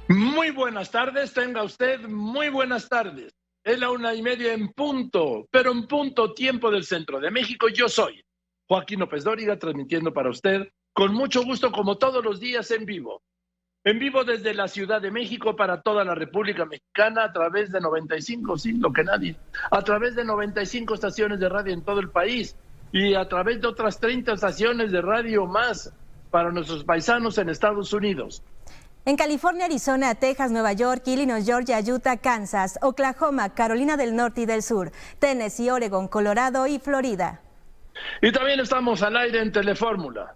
Muy buenas tardes, tenga usted muy buenas tardes. Es la 1:30 en punto, pero en punto tiempo del centro de México. Yo soy Joaquín López Dóriga, transmitiendo para usted con mucho gusto, como todos los días, en vivo. En vivo desde la Ciudad de México para toda la República Mexicana a través de 95, sí, lo que nadie, a través de 95 estaciones de radio en todo el país y a través de otras 30 estaciones de radio más para nuestros paisanos en Estados Unidos. En California, Arizona, Texas, Nueva York, Illinois, Georgia, Utah, Kansas, Oklahoma, Carolina del Norte y del Sur, Tennessee, Oregon, Colorado y Florida. Y también estamos al aire en Telefórmula.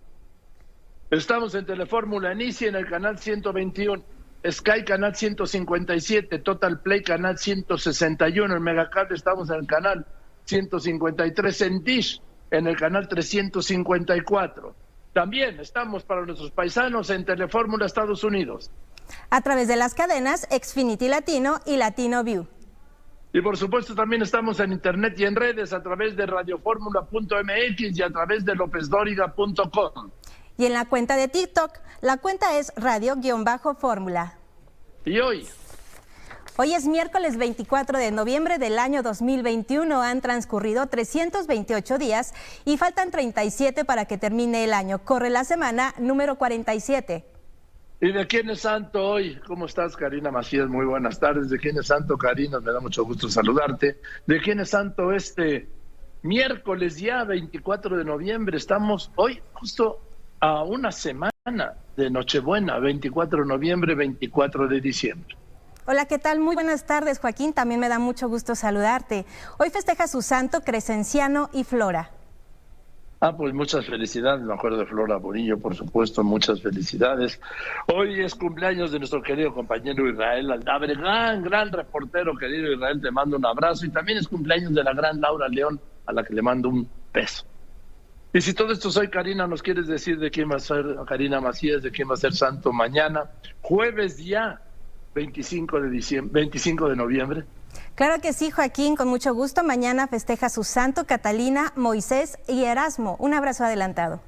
Estamos en Telefórmula en Easy en el canal 121, Sky canal 157, Total Play canal 161, en Megacable estamos en el canal 153, en Dish en el canal 354. También estamos para nuestros paisanos en Telefórmula Estados Unidos. A través de las cadenas Xfinity Latino y Latino View. Y por supuesto también estamos en internet y en redes a través de radioformula.mx y a través de lopezdoriga.com. Y en la cuenta de TikTok, la cuenta es radio-fórmula. Y hoy es miércoles 24 de noviembre del año 2021. Han transcurrido 328 días y faltan 37 para que termine el año. Corre la semana número 47. ¿Y de quién es santo hoy? ¿Cómo estás, Karina Macías? Muy buenas tardes. ¿De quién es santo, Karina? Me da mucho gusto saludarte. ¿De quién es santo este miércoles ya 24 de noviembre? Estamos hoy justo a una semana de Nochebuena, 24 de noviembre, 24 de diciembre. Hola, ¿qué tal? Muy buenas tardes, Joaquín. También me da mucho gusto saludarte. Hoy festeja su santo Crescenciano y Flora. Pues muchas felicidades, me acuerdo de Flora Borillo, por supuesto, muchas felicidades. Hoy es cumpleaños de nuestro querido compañero Israel Aldave, gran reportero, querido Israel, te mando un abrazo. Y también es cumpleaños de la gran Laura León, a la que le mando un beso. Y si todo esto soy, Karina, ¿nos quieres decir de quién va a ser Karina Macías, de quién va a ser santo mañana? Jueves ya, 25 de noviembre. Claro que sí, Joaquín, con mucho gusto. Mañana festeja su santo Catalina, Moisés y Erasmo. Un abrazo adelantado.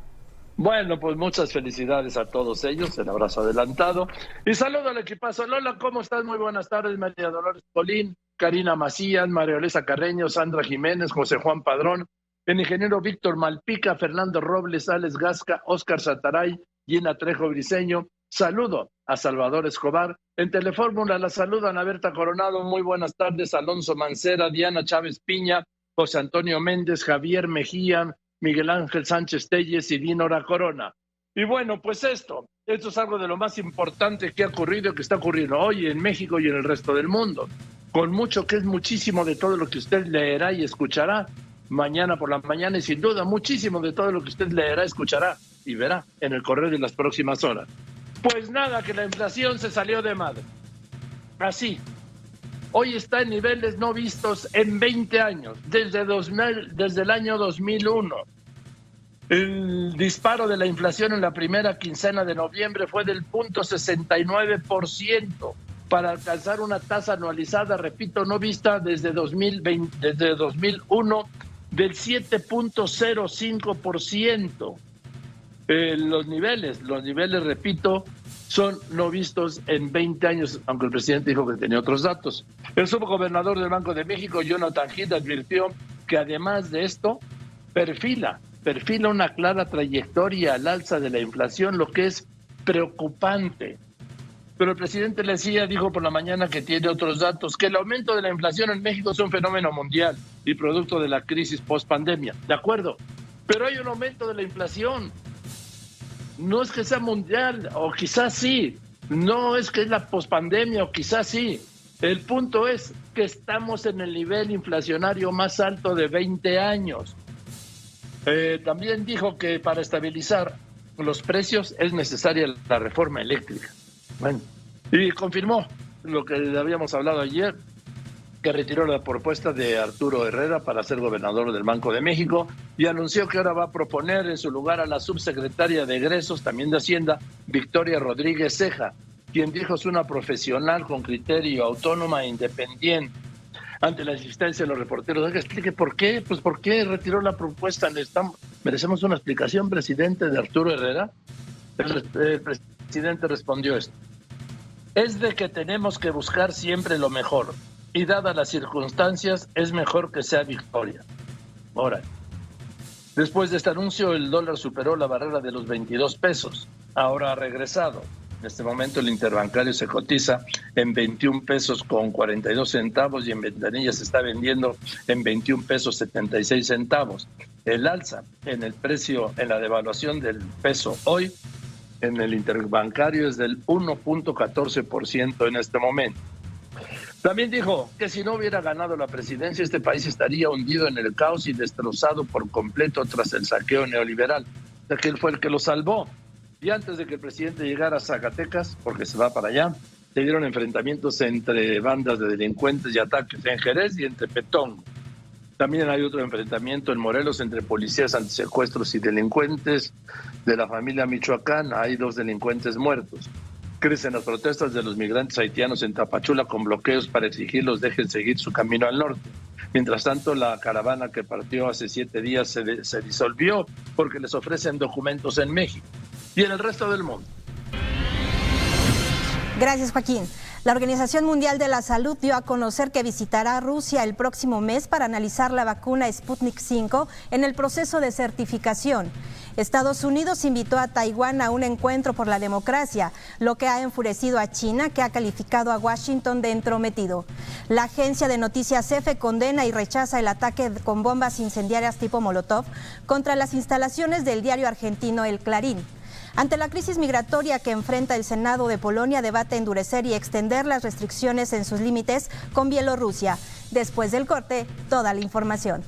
Bueno, pues muchas felicidades a todos ellos, el abrazo adelantado. Y saludo al equipazo. Lola, ¿cómo estás? Muy buenas tardes, María Dolores Colín, Karina Macías, María Olesa Carreño, Sandra Jiménez, José Juan Padrón, el ingeniero Víctor Malpica, Fernando Robles, Alex Gasca, Óscar Sataray, Gina Trejo Briceño. Saludo a Salvador Escobar. En Telefórmula la saludan a Berta Coronado. Muy buenas tardes. Alonso Mancera, Diana Chávez Piña, José Antonio Méndez, Javier Mejía, Miguel Ángel Sánchez Telles y Dinora Corona. Y bueno, pues esto es algo de lo más importante que ha ocurrido, que está ocurriendo hoy en México y en el resto del mundo. Con mucho, que es muchísimo de todo lo que usted leerá y escuchará mañana por la mañana, y sin duda muchísimo de todo lo que usted leerá, escuchará y verá en el correo de las próximas horas. Pues nada, que la inflación se salió de madre. Así. Hoy está en niveles no vistos en 20 años, desde el año 2001. El disparo de la inflación en la primera quincena de noviembre fue del 0.69% para alcanzar una tasa anualizada, repito, no vista desde 2001, del 7.05%. Los niveles, repito, son no vistos en 20 años, aunque el presidente dijo que tenía otros datos. El subgobernador del Banco de México, Jonathan Heath, advirtió que además de esto, perfila una clara trayectoria al alza de la inflación, lo que es preocupante. Pero el presidente dijo por la mañana que tiene otros datos, que el aumento de la inflación en México es un fenómeno mundial y producto de la crisis post-pandemia. De acuerdo, pero hay un aumento de la inflación. No es que sea mundial, o quizás sí. No es que es la pospandemia, o quizás sí. El punto es que estamos en el nivel inflacionario más alto de 20 años. También dijo que para estabilizar los precios es necesaria la reforma eléctrica. Bueno, y confirmó lo que habíamos hablado ayer, que retiró la propuesta de Arturo Herrera para ser gobernador del Banco de México y anunció que ahora va a proponer en su lugar a la subsecretaria de Egresos, también de Hacienda, Victoria Rodríguez Ceja, quien dijo es una profesional con criterio, autónoma e independiente. Ante la insistencia de los reporteros, que explique por qué, pues por qué retiró la propuesta. Merecemos una explicación, presidente, de Arturo Herrera. El presidente respondió esto. es de que tenemos que buscar siempre lo mejor y dadas las circunstancias es mejor que sea victoria. Ahora, después de este anuncio el dólar superó la barrera de los 22 pesos, ahora ha regresado. En este momento el interbancario se cotiza en 21 pesos con 42 centavos y en ventanilla se está vendiendo en 21 pesos 76 centavos. El alza en el precio, en la devaluación del peso hoy en el interbancario es del 1.14% en este momento. También dijo que si no hubiera ganado la presidencia, este país estaría hundido en el caos y destrozado por completo tras el saqueo neoliberal, ya que él fue el que lo salvó. Y antes de que el presidente llegara a Zacatecas, porque se va para allá, se dieron enfrentamientos entre bandas de delincuentes y ataques en Jerez y en Tepetón. También hay otro enfrentamiento en Morelos entre policías antisecuestros y delincuentes de la familia Michoacán. Hay 2 delincuentes muertos. Crecen las protestas de los migrantes haitianos en Tapachula con bloqueos para exigirlos dejen seguir su camino al norte. Mientras tanto, la caravana que partió hace 7 días se disolvió porque les ofrecen documentos en México y en el resto del mundo. Gracias, Joaquín. La Organización Mundial de la Salud dio a conocer que visitará Rusia el próximo mes para analizar la vacuna Sputnik 5 en el proceso de certificación. Estados Unidos invitó a Taiwán a un encuentro por la democracia, lo que ha enfurecido a China, que ha calificado a Washington de entrometido. La agencia de noticias EFE condena y rechaza el ataque con bombas incendiarias tipo Molotov contra las instalaciones del diario argentino El Clarín. Ante la crisis migratoria que enfrenta el Senado de Polonia, debate endurecer y extender las restricciones en sus límites con Bielorrusia. Después del corte, toda la información.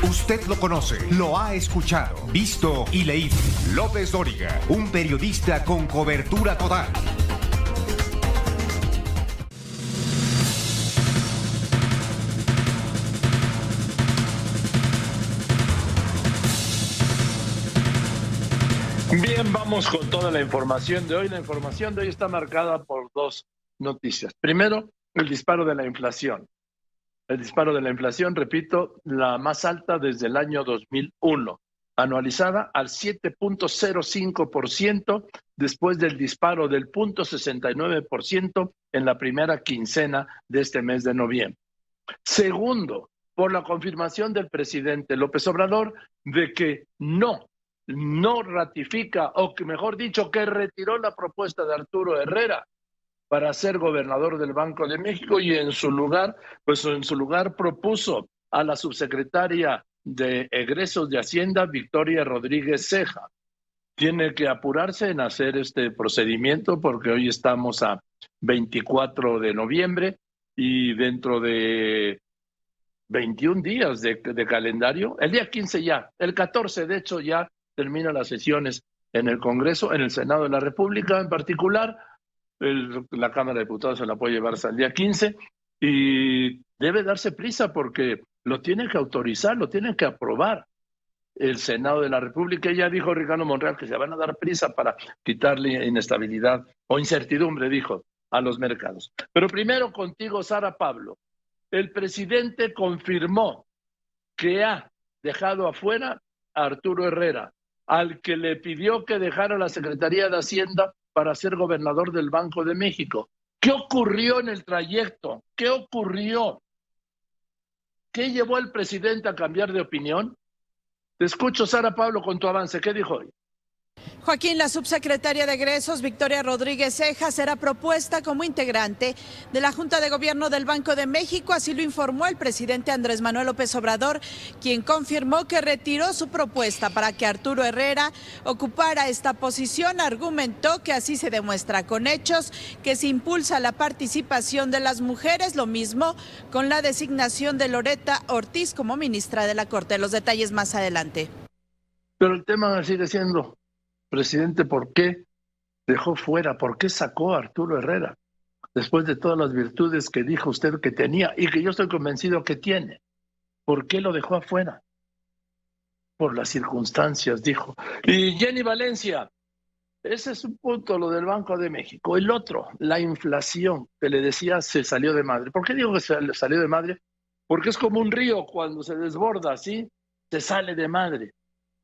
Usted lo conoce, lo ha escuchado, visto y leído. López Dóriga, un periodista con cobertura total. Bien, vamos con toda la información de hoy. La información de hoy está marcada por 2 noticias. Primero, el disparo de la inflación. El disparo de la inflación, repito, la más alta desde el año 2001, anualizada al 7.05% después del disparo del 0.69% en la primera quincena de este mes de noviembre. Segundo, por la confirmación del presidente López Obrador de que no ratifica, o que mejor dicho, que retiró la propuesta de Arturo Herrera para ser gobernador del Banco de México y en su lugar propuso a la subsecretaria de Egresos de Hacienda, Victoria Rodríguez Ceja. Tiene que apurarse en hacer este procedimiento porque hoy estamos a 24 de noviembre y dentro de 21 días de calendario, el día 15 ya, el 14 de hecho ya termina las sesiones en el Congreso, en el Senado de la República en particular. La Cámara de Diputados se la puede llevar hasta el día 15 y debe darse prisa porque lo tienen que autorizar, lo tienen que aprobar el Senado de la República. Ya dijo Ricardo Monreal que se van a dar prisa para quitarle inestabilidad o incertidumbre, dijo, a los mercados. Pero primero contigo, Sara Pablo. El presidente confirmó que ha dejado afuera a Arturo Herrera, al que le pidió que dejara la Secretaría de Hacienda para ser gobernador del Banco de México. ¿Qué ocurrió en el trayecto? ¿Qué ocurrió? ¿Qué llevó al presidente a cambiar de opinión? Te escucho, Sara Pablo, con tu avance. ¿Qué dijo hoy? Joaquín, la subsecretaria de Egresos, Victoria Rodríguez Ceja, será propuesta como integrante de la Junta de Gobierno del Banco de México, así lo informó el presidente Andrés Manuel López Obrador, quien confirmó que retiró su propuesta para que Arturo Herrera ocupara esta posición. Argumentó que así se demuestra con hechos que se impulsa la participación de las mujeres, lo mismo con la designación de Loretta Ortiz como ministra de la Corte. Los detalles más adelante. Pero el tema sigue siendo... Presidente, ¿por qué dejó fuera? ¿Por qué sacó a Arturo Herrera? Después de todas las virtudes que dijo usted que tenía y que yo estoy convencido que tiene. ¿Por qué lo dejó afuera? Por las circunstancias, dijo. Y Jenny Valencia, ese es un punto, lo del Banco de México. El otro, la inflación, que le decía se salió de madre. ¿Por qué digo que se salió de madre? Porque es como un río cuando se desborda, ¿sí? Se sale de madre.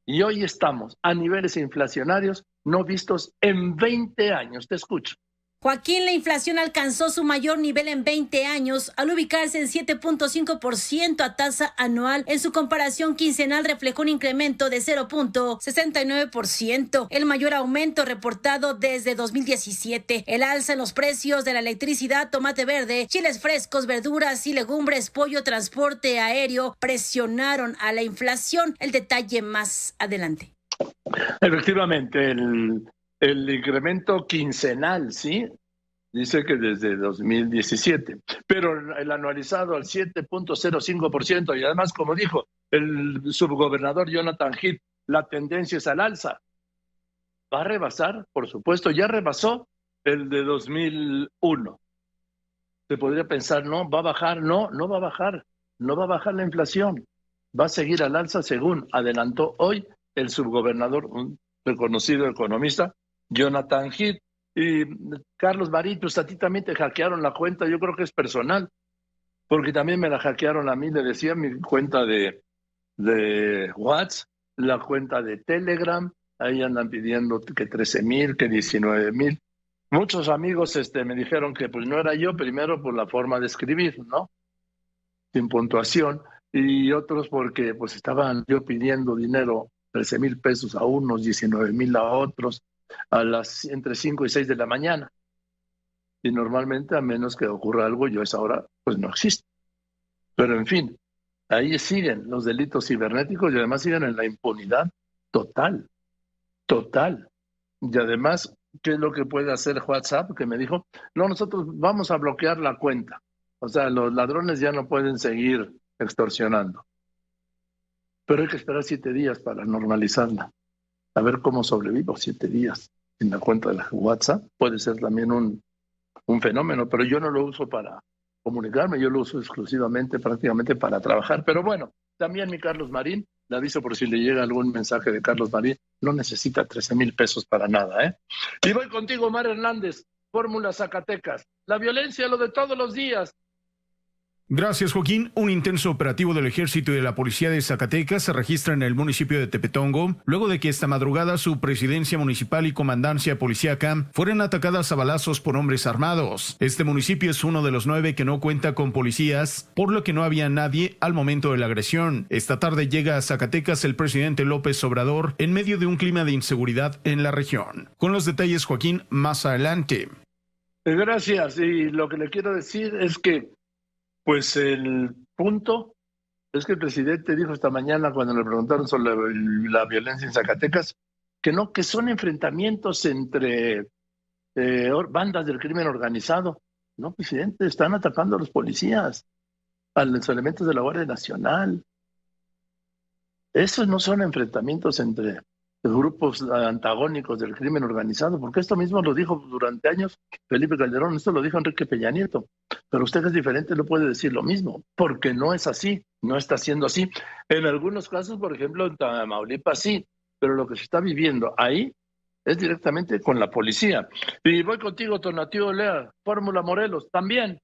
Y hoy estamos a niveles inflacionarios no vistos en 20 años. Te escucho. Joaquín, la inflación alcanzó su mayor nivel en 20 años al ubicarse en 7.5% a tasa anual. En su comparación quincenal reflejó un incremento de 0.69%, el mayor aumento reportado desde 2017. El alza en los precios de la electricidad, tomate verde, chiles frescos, verduras y legumbres, pollo, transporte aéreo presionaron a la inflación. El detalle más adelante. Efectivamente, el incremento quincenal, ¿sí? Dice que desde 2017, pero el anualizado al 7.05%, y además, como dijo el subgobernador Jonathan Heath, la tendencia es al alza. ¿Va a rebasar? Por supuesto, ya rebasó el de 2001. Se podría pensar, no, va a bajar. No, no va a bajar. No va a bajar la inflación. Va a seguir al alza, según adelantó hoy el subgobernador, un reconocido economista, Jonathan Heath. Y Carlos Marín, pues a ti también te hackearon la cuenta, yo creo que es personal, porque también me la hackearon a mí, le decía mi cuenta de WhatsApp, la cuenta de Telegram, ahí andan pidiendo que 13,000, que 19,000. Muchos amigos me dijeron que pues no era yo, primero por la forma de escribir, ¿no? Sin puntuación, y otros porque pues estaban yo pidiendo dinero, 13,000 pesos a unos, 19,000 a otros, a las entre 5 y 6 de la mañana. Y normalmente, a menos que ocurra algo, yo a esa hora, pues no existe. Pero en fin, ahí siguen los delitos cibernéticos y además siguen en la impunidad total. Y además, ¿qué es lo que puede hacer WhatsApp? Que me dijo, no, nosotros vamos a bloquear la cuenta. O sea, los ladrones ya no pueden seguir extorsionando. Pero hay que esperar 7 días para normalizarla. A ver cómo sobrevivo 7 días en la cuenta de la WhatsApp. Puede ser también un fenómeno, pero yo no lo uso para comunicarme, yo lo uso exclusivamente, prácticamente para trabajar. Pero bueno, también mi Carlos Marín, le aviso por si le llega algún mensaje de Carlos Marín, no necesita 13,000 pesos para nada, ¿eh? Y voy contigo, Omar Hernández, Fórmula Zacatecas. La violencia, lo de todos los días. Gracias, Joaquín. Un intenso operativo del Ejército y de la Policía de Zacatecas se registra en el municipio de Tepetongo, luego de que esta madrugada su presidencia municipal y comandancia policíaca fueron atacadas a balazos por hombres armados. Este municipio es uno de los 9 que no cuenta con policías, por lo que no había nadie al momento de la agresión. Esta tarde llega a Zacatecas el presidente López Obrador en medio de un clima de inseguridad en la región. Con los detalles, Joaquín, más adelante. Gracias. Y lo que le quiero decir es que pues el punto es que el presidente dijo esta mañana cuando le preguntaron sobre la violencia en Zacatecas, que no, que son enfrentamientos entre bandas del crimen organizado. No, presidente, están atacando a los policías, a los elementos de la Guardia Nacional. Esos no son enfrentamientos entre grupos antagónicos del crimen organizado, porque esto mismo lo dijo durante años Felipe Calderón, esto lo dijo Enrique Peña Nieto, pero usted que es diferente no puede decir lo mismo, porque no es así, no está siendo así. En algunos casos, por ejemplo, en Tamaulipas sí, pero lo que se está viviendo ahí es directamente con la policía. Y voy contigo, Tonatiuh Lea, Fórmula Morelos, también.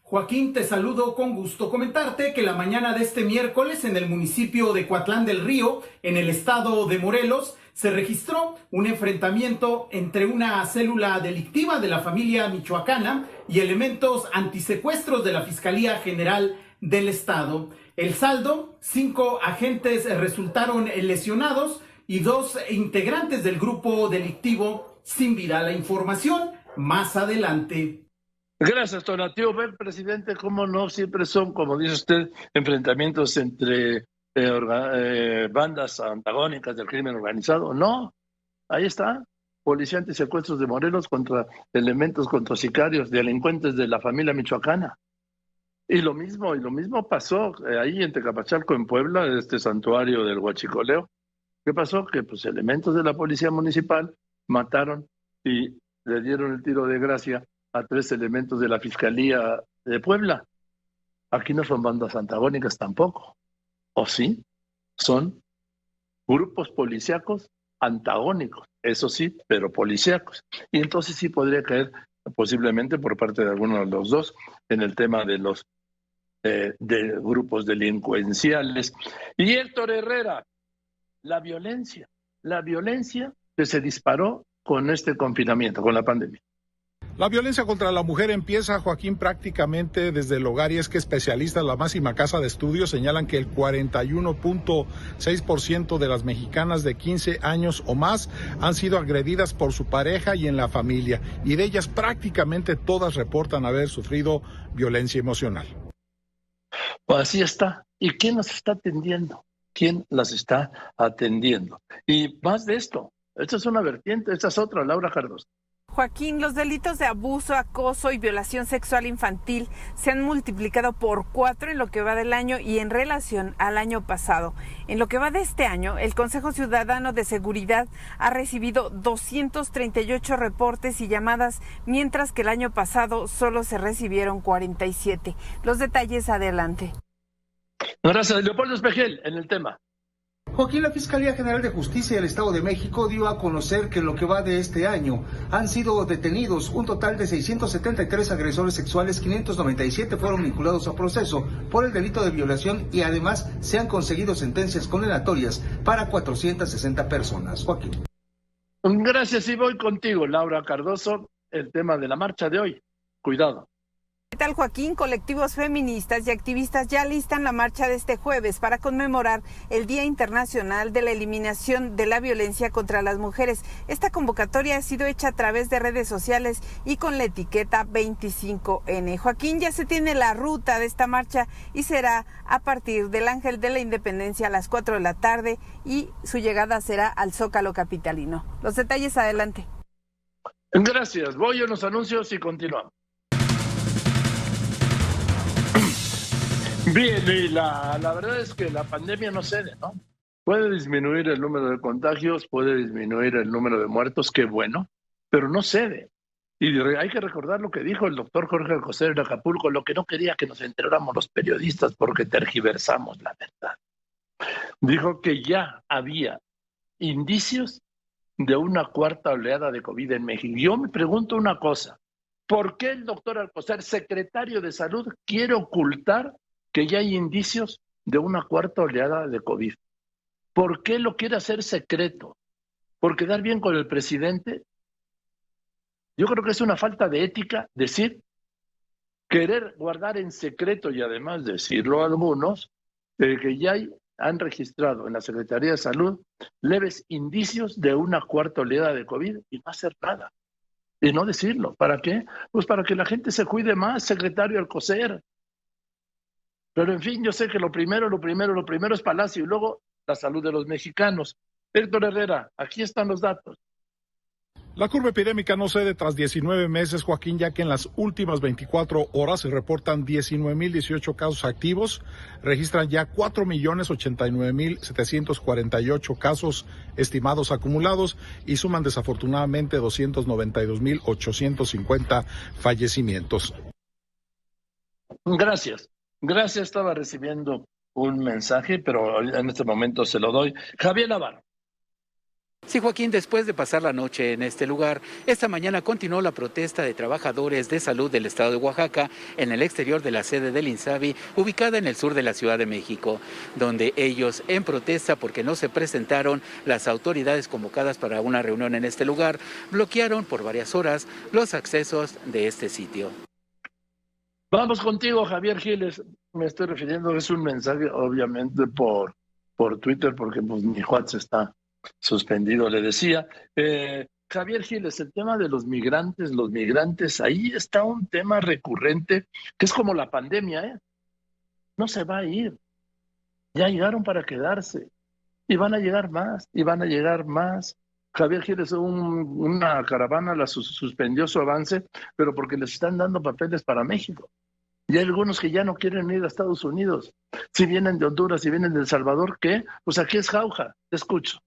Joaquín, te saludo con gusto. Comentarte que la mañana de este miércoles en el municipio de Coatlán del Río, en el estado de Morelos, se registró un enfrentamiento entre una célula delictiva de la familia michoacana y elementos antisecuestros de la Fiscalía General del Estado. El saldo, 5 agentes resultaron lesionados y 2 integrantes del grupo delictivo sin vida. La información más adelante. Gracias, Tonatiuh. Ver, presidente, cómo no siempre son, como dice usted, enfrentamientos entre bandas antagónicas del crimen organizado. No, ahí está, policía antisecuestros de Morelos contra elementos, contra sicarios, delincuentes de la familia michoacana. Y lo mismo pasó ahí en Tecamachalco, en Puebla, este santuario del Huachicoleo. ¿Qué pasó? Que pues elementos de la policía municipal mataron y le dieron el tiro de gracia a 3 elementos de la Fiscalía de Puebla. Aquí no son bandas antagónicas tampoco. ¿O sí? Son grupos policíacos antagónicos, eso sí, pero policíacos. Y entonces sí podría caer posiblemente por parte de alguno de los dos en el tema de los de grupos delincuenciales. Y Héctor Herrera la violencia que se disparó con este confinamiento, con la pandemia. La violencia contra la mujer empieza, Joaquín, prácticamente desde el hogar, y es que especialistas, la máxima casa de estudios, señalan que el 41.6% de las mexicanas de 15 años o más han sido agredidas por su pareja y en la familia, y de ellas prácticamente todas reportan haber sufrido violencia emocional. Pues así está. ¿Y quién las está atendiendo? ¿Quién las está atendiendo? Y más de esto, esta es una vertiente, esta es otra, Laura Cardoso. Joaquín, los delitos de abuso, acoso y violación sexual infantil se han multiplicado por 4 en lo que va del año y en relación al año pasado. En lo que va de este año, el Consejo Ciudadano de Seguridad ha recibido 238 reportes y llamadas, mientras que el año pasado solo se recibieron 47. Los detalles adelante. Gracias, Leopoldo Espejel, en el tema. Joaquín, la Fiscalía General de Justicia del Estado de México dio a conocer que en lo que va de este año han sido detenidos un total de 673 agresores sexuales, 597 fueron vinculados a proceso por el delito de violación y además se han conseguido sentencias condenatorias para 460 personas. Joaquín. Gracias, y voy contigo, Laura Cardoso, el tema de la marcha de hoy. Cuidado. ¿Qué tal, Joaquín? Colectivos feministas y activistas ya listan la marcha de este jueves para conmemorar el Día Internacional de la Eliminación de la Violencia contra las Mujeres. Esta convocatoria ha sido hecha a través de redes sociales y con la etiqueta 25N. Joaquín, ya se tiene la ruta de esta marcha y será a partir del Ángel de la Independencia a las 4 de la tarde y su llegada será al Zócalo capitalino. Los detalles adelante. Gracias. Voy a los anuncios y continuamos. Bien, y la verdad es que la pandemia no cede, ¿no? Puede disminuir el número de contagios, puede disminuir el número de muertos, qué bueno, pero no cede. Y hay que recordar lo que dijo el doctor Jorge Alcocer en Acapulco, lo que no quería que nos enteráramos los periodistas porque tergiversamos la verdad. Dijo que ya había indicios de una cuarta oleada de COVID en México. Yo me pregunto una cosa, ¿por qué el doctor Alcocer, secretario de Salud, quiere ocultar que ya hay indicios de una cuarta oleada de COVID? ¿Por qué lo quiere hacer secreto? ¿Por quedar bien con el presidente? Yo creo que es una falta de ética decir, querer guardar en secreto y además decirlo a algunos, que ya han registrado en la Secretaría de Salud leves indicios de una cuarta oleada de COVID y no hacer nada. Y no decirlo. ¿Para qué? Pues para que la gente se cuide más, secretario Alcocer. Pero en fin, yo sé que lo primero es Palacio y luego la salud de los mexicanos. Héctor Herrera, aquí están los datos. La curva epidémica no cede tras 19 meses, Joaquín, ya que en las últimas 24 horas se reportan 19.018 casos activos, registran ya 4.089.748 casos estimados acumulados y suman desafortunadamente 292.850 fallecimientos. Gracias, estaba recibiendo un mensaje, pero en este momento se lo doy. Javier Navarro. Sí, Joaquín, después de pasar la noche en este lugar, esta mañana continuó la protesta de trabajadores de salud del estado de Oaxaca en el exterior de la sede del INSABI, ubicada en el sur de la Ciudad de México, donde ellos, en protesta porque no se presentaron las autoridades convocadas para una reunión en este lugar, bloquearon por varias horas los accesos de este sitio. Vamos contigo, Javier Giles. Me estoy refiriendo, es un mensaje obviamente por Twitter, porque pues, mi WhatsApp está suspendido, le decía. Javier Giles, el tema de los migrantes, ahí está un tema recurrente, que es como la pandemia, no se va a ir. Ya llegaron para quedarse, y van a llegar más, Javier Giles, una caravana la suspendió su avance, pero porque les están dando papeles para México. Y hay algunos que ya no quieren ir a Estados Unidos. Si vienen de Honduras, si vienen de El Salvador, ¿qué? Pues aquí es jauja. Te escucho.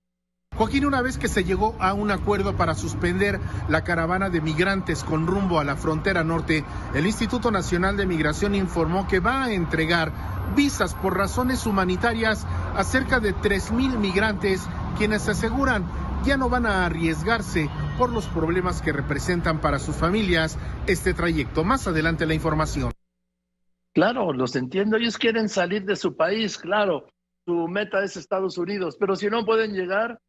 Joaquín, una vez que se llegó a un acuerdo para suspender la caravana de migrantes con rumbo a la frontera norte, el Instituto Nacional de Migración informó que va a entregar visas por razones humanitarias a cerca de 3,000 migrantes, quienes aseguran ya no van a arriesgarse por los problemas que representan para sus familias este trayecto. Más adelante la información. Claro, los entiendo. Ellos quieren salir de su país, claro. su meta es Estados Unidos, pero si no pueden llegar,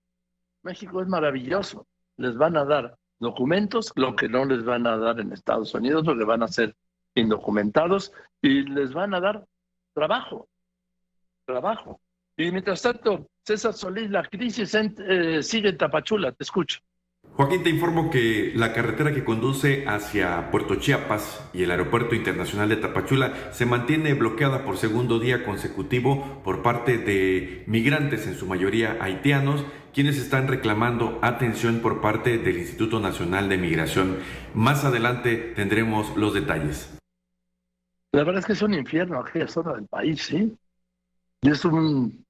México es maravilloso. Les van a dar documentos, lo que no les van a dar en Estados Unidos, porque van a ser indocumentados, y les van a dar trabajo. Y mientras tanto, César Solís, la crisis sigue en Tapachula, te escucho. Joaquín, te informo que la carretera que conduce hacia Puerto Chiapas y el Aeropuerto Internacional de Tapachula se mantiene bloqueada por segundo día consecutivo por parte de migrantes, en su mayoría haitianos, quienes están reclamando atención por parte del Instituto Nacional de Migración. Más adelante tendremos los detalles. La verdad es que es un infierno aquella zona del país, ¿sí? Y es un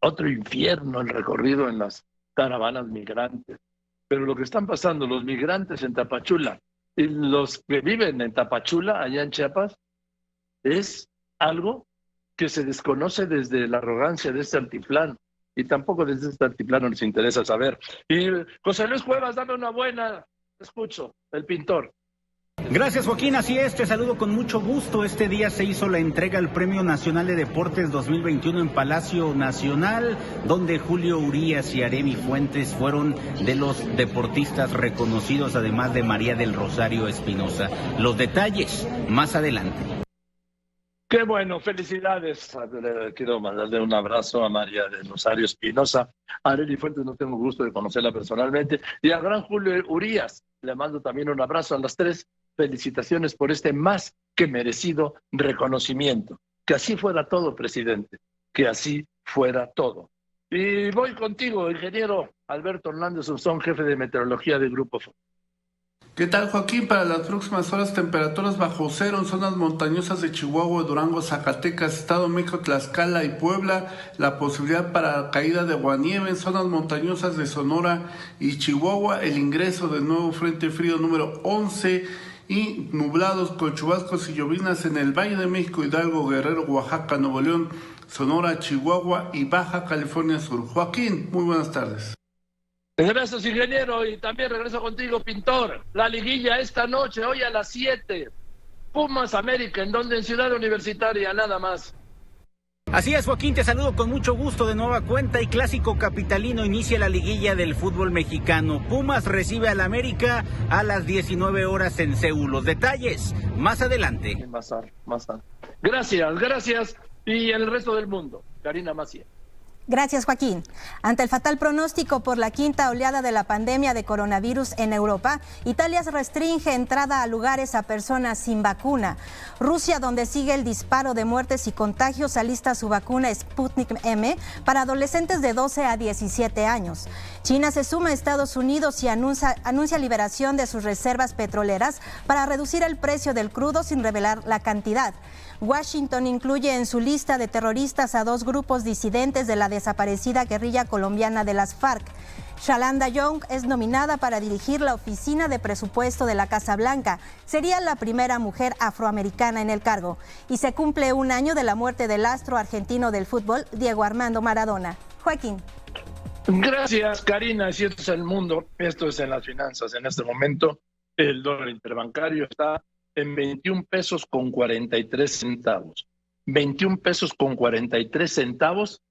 otro infierno el recorrido en las caravanas migrantes. Pero lo que están pasando los migrantes en Tapachula y los que viven en Tapachula, allá en Chiapas, es algo que se desconoce desde la arrogancia de este altiplano. Y tampoco desde este altiplano nos interesa saber. Y José Luis Cuevas, dame una buena, escucho, el pintor. Gracias, Joaquín, así es, te saludo con mucho gusto. Este día se hizo la entrega al Premio Nacional de Deportes 2021 en Palacio Nacional, donde Julio Urías y Aremi Fuentes fueron de los deportistas reconocidos, además de María del Rosario Espinosa. Los detalles más adelante. Qué bueno, felicidades. Quiero mandarle un abrazo a María del Rosario Espinosa. A Areli Fuentes no tengo gusto de conocerla personalmente. Y al gran Julio Urías, le mando también un abrazo a las tres. Felicitaciones por este más que merecido reconocimiento. Que así fuera todo, presidente. Que así fuera todo. Y voy contigo, ingeniero Alberto Hernández Urzón, jefe de meteorología del Grupo FON. ¿Qué tal, Joaquín? Para las próximas horas, temperaturas bajo cero en zonas montañosas de Chihuahua, Durango, Zacatecas, Estado de México, Tlaxcala y Puebla. La posibilidad para caída de aguanieve en zonas montañosas de Sonora y Chihuahua. El ingreso del nuevo Frente Frío número 11 y nublados con chubascos y llovinas en el Valle de México, Hidalgo, Guerrero, Oaxaca, Nuevo León, Sonora, Chihuahua y Baja California Sur. Joaquín, muy buenas tardes. Gracias, ingeniero, y también regreso contigo, pintor. La liguilla esta noche, hoy a las 7. Pumas América, ¿en dónde? En Ciudad Universitaria, nada más. Así es, Joaquín, te saludo con mucho gusto de nueva cuenta y Clásico Capitalino inicia la liguilla del fútbol mexicano. Pumas recibe al América a las 19 horas en Seúl. Los detalles más adelante. Más tarde. Gracias. Y el resto del mundo, Karina Maciel. Gracias, Joaquín. Ante el fatal pronóstico por la quinta oleada de la pandemia de coronavirus en Europa, Italia restringe entrada a lugares a personas sin vacuna. Rusia, donde sigue el disparo de muertes y contagios, alista su vacuna Sputnik M para adolescentes de 12 a 17 años. China se suma a Estados Unidos y anuncia liberación de sus reservas petroleras para reducir el precio del crudo sin revelar la cantidad. Washington incluye en su lista de terroristas a 2 grupos disidentes de la desaparecida guerrilla colombiana de las FARC. Shalanda Young es nominada para dirigir la oficina de presupuesto de la Casa Blanca. Sería la primera mujer afroamericana en el cargo. Y se cumple un año de la muerte del astro argentino del fútbol, Diego Armando Maradona. Joaquín. Gracias, Karina. Si esto es el mundo, esto es en las finanzas. En este momento, el dólar interbancario está en 21 pesos con 43 centavos. 21 pesos con 43 centavos,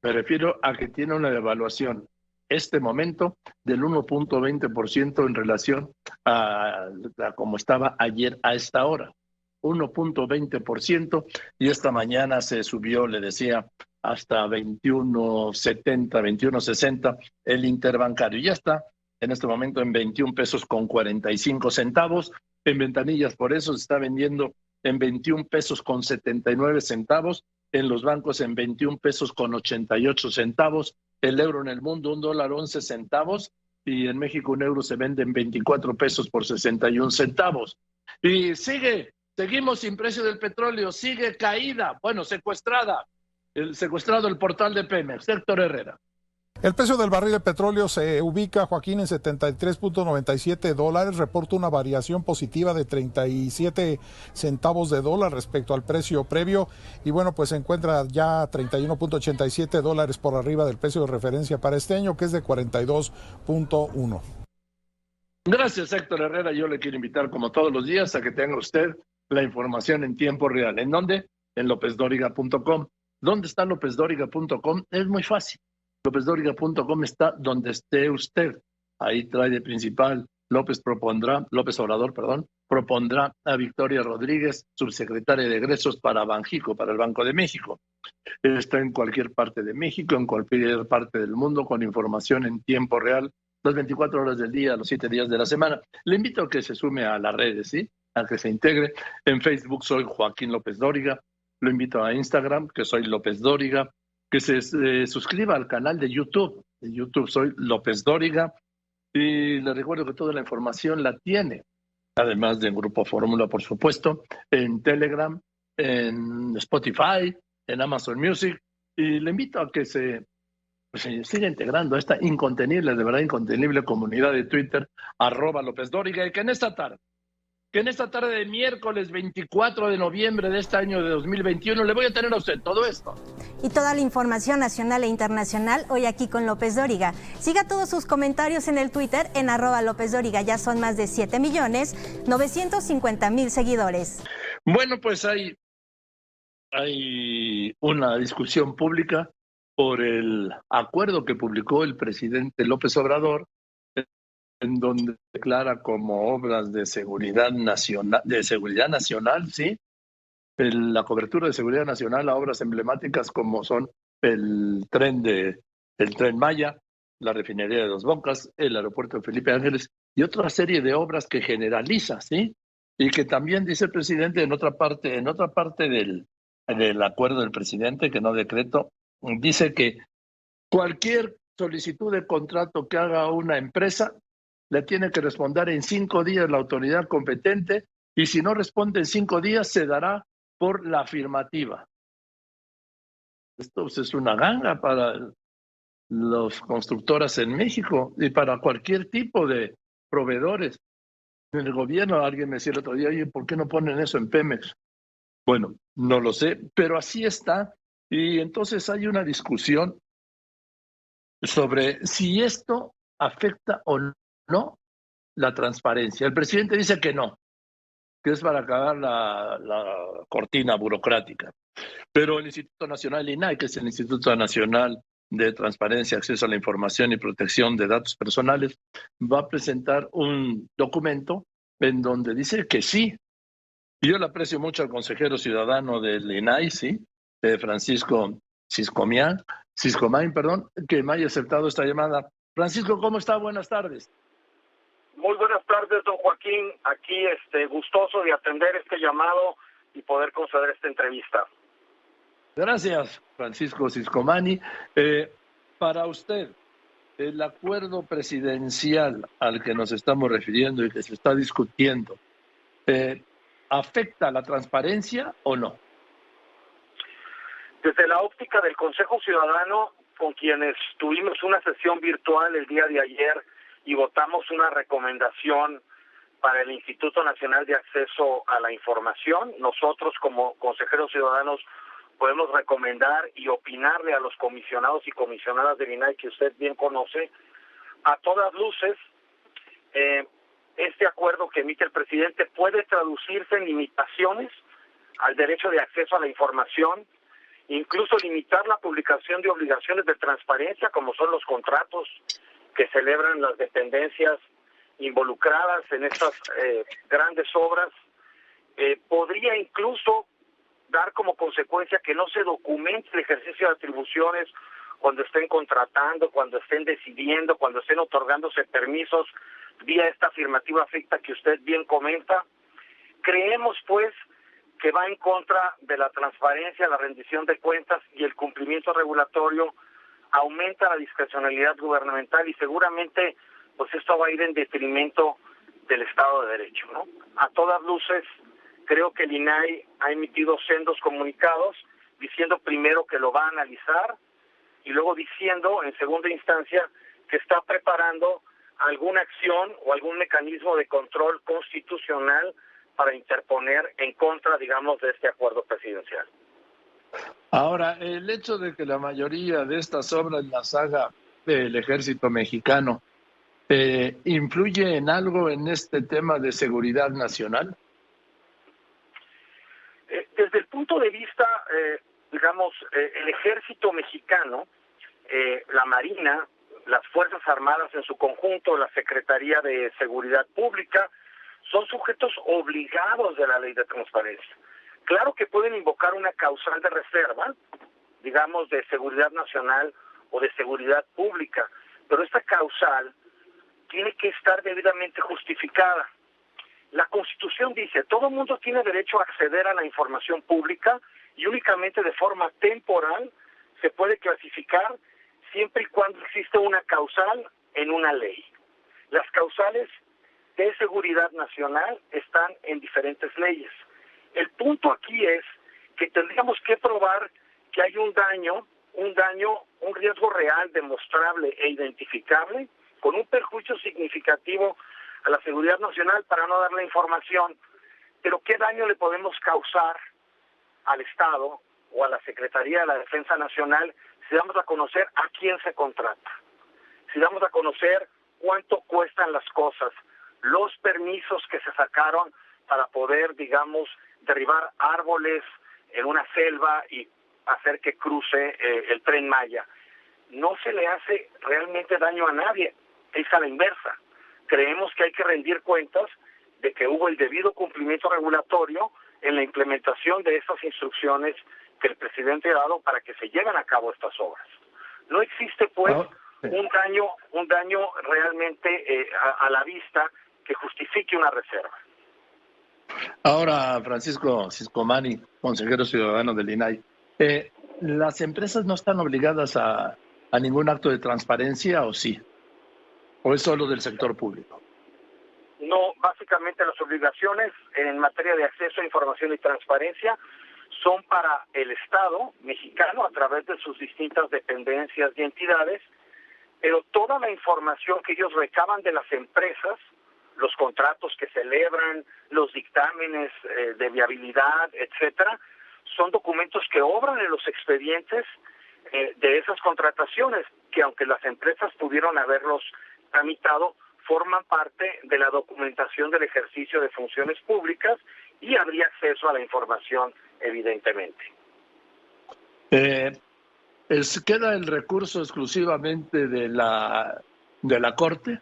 me refiero a que tiene una devaluación este momento del 1.20% en relación a como estaba ayer a esta hora. 1.20%, y esta mañana se subió, le decía, hasta 21.70, 21.60 el interbancario. Ya está en este momento en 21 pesos con 45 centavos. En ventanillas, por eso se está vendiendo en 21 pesos con 79 centavos. En los bancos en 21 pesos con 88 centavos. El euro en el mundo, $1.11 centavos. Y en México un euro se vende en 24 pesos por 61 centavos. Y seguimos sin precio del petróleo, sigue caída, bueno, secuestrado el portal de Pemex. Héctor Herrera. El precio del barril de petróleo se ubica, Joaquín, en $73.97, reporta una variación positiva de 37 centavos de dólar respecto al precio previo, y bueno, pues se encuentra ya $31.87 por arriba del precio de referencia para este año, que es de 42.1. Gracias, Héctor Herrera. Yo le quiero invitar, como todos los días, a que tenga usted la información en tiempo real. ¿En dónde? En lopezdoriga.com. ¿Dónde está lopezdoriga.com? Es muy fácil. lopezdoriga.com está donde esté usted. Ahí trae de principal López Obrador, propondrá a Victoria Rodríguez, subsecretaria de Egresos para Banjico, para el Banco de México. Está en cualquier parte de México, en cualquier parte del mundo, con información en tiempo real, las 24 horas del día, los 7 días de la semana. Le invito a que se sume a las redes, ¿sí? A que se integre. En Facebook soy Joaquín López Dóriga. Lo invito a Instagram, que soy López Dóriga. Que se suscriba al canal de YouTube. De YouTube soy López Dóriga. Y le recuerdo que toda la información la tiene, además de Grupo Fórmula, por supuesto, en Telegram, en Spotify, en Amazon Music. Y le invito a que se siga integrando a esta incontenible, de verdad incontenible comunidad de Twitter, @LópezDóriga, y que en esta tarde de miércoles 24 de noviembre de este año de 2021 le voy a tener a usted todo esto. Y toda la información nacional e internacional hoy aquí con López Dóriga. Siga todos sus comentarios en el Twitter en @LópezDóriga. Ya son más de 7.950.000 seguidores. Bueno, pues hay una discusión pública por el acuerdo que publicó el presidente López Obrador, en donde declara como obras de seguridad nacional, ¿sí? La cobertura de seguridad nacional a obras emblemáticas como son el Tren Maya, la refinería de Dos Bocas, el aeropuerto de Felipe Ángeles y otra serie de obras que generaliza, ¿sí? Y que también dice el presidente en otra parte del acuerdo del presidente, que no decreto, dice que cualquier solicitud de contrato que haga una empresa le tiene que responder en 5 días la autoridad competente, y si no responde en 5 días se dará por la afirmativa. Esto es una ganga para las constructoras en México y para cualquier tipo de proveedores. En el gobierno, alguien me decía el otro día, oye, ¿por qué no ponen eso en Pemex? Bueno, no lo sé, pero así está. Y entonces hay una discusión sobre si esto afecta o no la transparencia. El presidente dice que no, que es para acabar la cortina burocrática. Pero el Instituto Nacional, el INAI, que es el Instituto Nacional de Transparencia, Acceso a la Información y Protección de Datos Personales, va a presentar un documento en donde dice que sí. Y yo le aprecio mucho al consejero ciudadano del INAI, ¿sí? Francisco Ciscomán, que me haya aceptado esta llamada. Francisco, ¿cómo está? Buenas tardes. Muy buenas tardes, don Joaquín. Aquí gustoso de atender este llamado y poder conceder esta entrevista. Gracias, Francisco Ciscomani. Para usted, el acuerdo presidencial al que nos estamos refiriendo y que se está discutiendo, ¿afecta la transparencia o no? Desde la óptica del Consejo Ciudadano, con quienes tuvimos una sesión virtual el día de ayer y votamos una recomendación para el Instituto Nacional de Acceso a la Información, nosotros como consejeros ciudadanos podemos recomendar y opinarle a los comisionados y comisionadas del INAI, que usted bien conoce, a todas luces, este acuerdo que emite el presidente puede traducirse en limitaciones al derecho de acceso a la información, incluso limitar la publicación de obligaciones de transparencia, como son los contratos que celebran las dependencias involucradas en estas grandes obras. Podría incluso dar como consecuencia que no se documente el ejercicio de atribuciones cuando estén contratando, cuando estén decidiendo, cuando estén otorgándose permisos vía esta afirmativa ficta que usted bien comenta. Creemos, pues, que va en contra de la transparencia, la rendición de cuentas y el cumplimiento regulatorio, aumenta la discrecionalidad gubernamental y seguramente pues esto va a ir en detrimento del Estado de Derecho, ¿no? A todas luces, creo que el INAI ha emitido sendos comunicados diciendo primero que lo va a analizar y luego diciendo en segunda instancia que está preparando alguna acción o algún mecanismo de control constitucional para interponer en contra, digamos, de este acuerdo presidencial. Ahora, el hecho de que la mayoría de estas obras las haga el Ejército Mexicano, ¿influye en algo en este tema de seguridad nacional? Desde el punto de vista digamos, el ejército mexicano, la Marina, las Fuerzas Armadas en su conjunto, la Secretaría de Seguridad Pública, son sujetos obligados de la ley de transparencia. Claro que pueden invocar una causal de reserva, digamos, de seguridad nacional o de seguridad pública, pero esta causal tiene que estar debidamente justificada. La Constitución dice, todo mundo tiene derecho a acceder a la información pública y únicamente de forma temporal se puede clasificar siempre y cuando existe una causal en una ley. Las causales de seguridad nacional están en diferentes leyes. El punto aquí es que tendríamos que probar que hay un riesgo real, demostrable e identificable, con un perjuicio significativo a la seguridad nacional para no dar la información. Pero ¿qué daño le podemos causar al Estado o a la Secretaría de la Defensa Nacional si damos a conocer a quién se contrata? Si damos a conocer cuánto cuestan las cosas, los permisos que se sacaron para poder, digamos, derribar árboles en una selva y hacer que cruce el Tren Maya. No se le hace realmente daño a nadie, es a la inversa. Creemos que hay que rendir cuentas de que hubo el debido cumplimiento regulatorio en la implementación de estas instrucciones que el presidente ha dado para que se lleven a cabo estas obras. No existe, pues, un daño realmente a la vista que justifique una reserva. Ahora, Francisco Ciscomani, consejero ciudadano del INAI, ¿las empresas no están obligadas a ningún acto de transparencia o sí? ¿O es solo del sector público? No, básicamente las obligaciones en materia de acceso a información y transparencia son para el Estado mexicano a través de sus distintas dependencias y entidades, pero toda la información que ellos recaban de las empresas, los contratos que celebran, los dictámenes de viabilidad, etcétera, son documentos que obran en los expedientes de esas contrataciones, que aunque las empresas pudieron haberlos tramitado, forman parte de la documentación del ejercicio de funciones públicas y habría acceso a la información, evidentemente. ¿Queda el recurso exclusivamente de la Corte?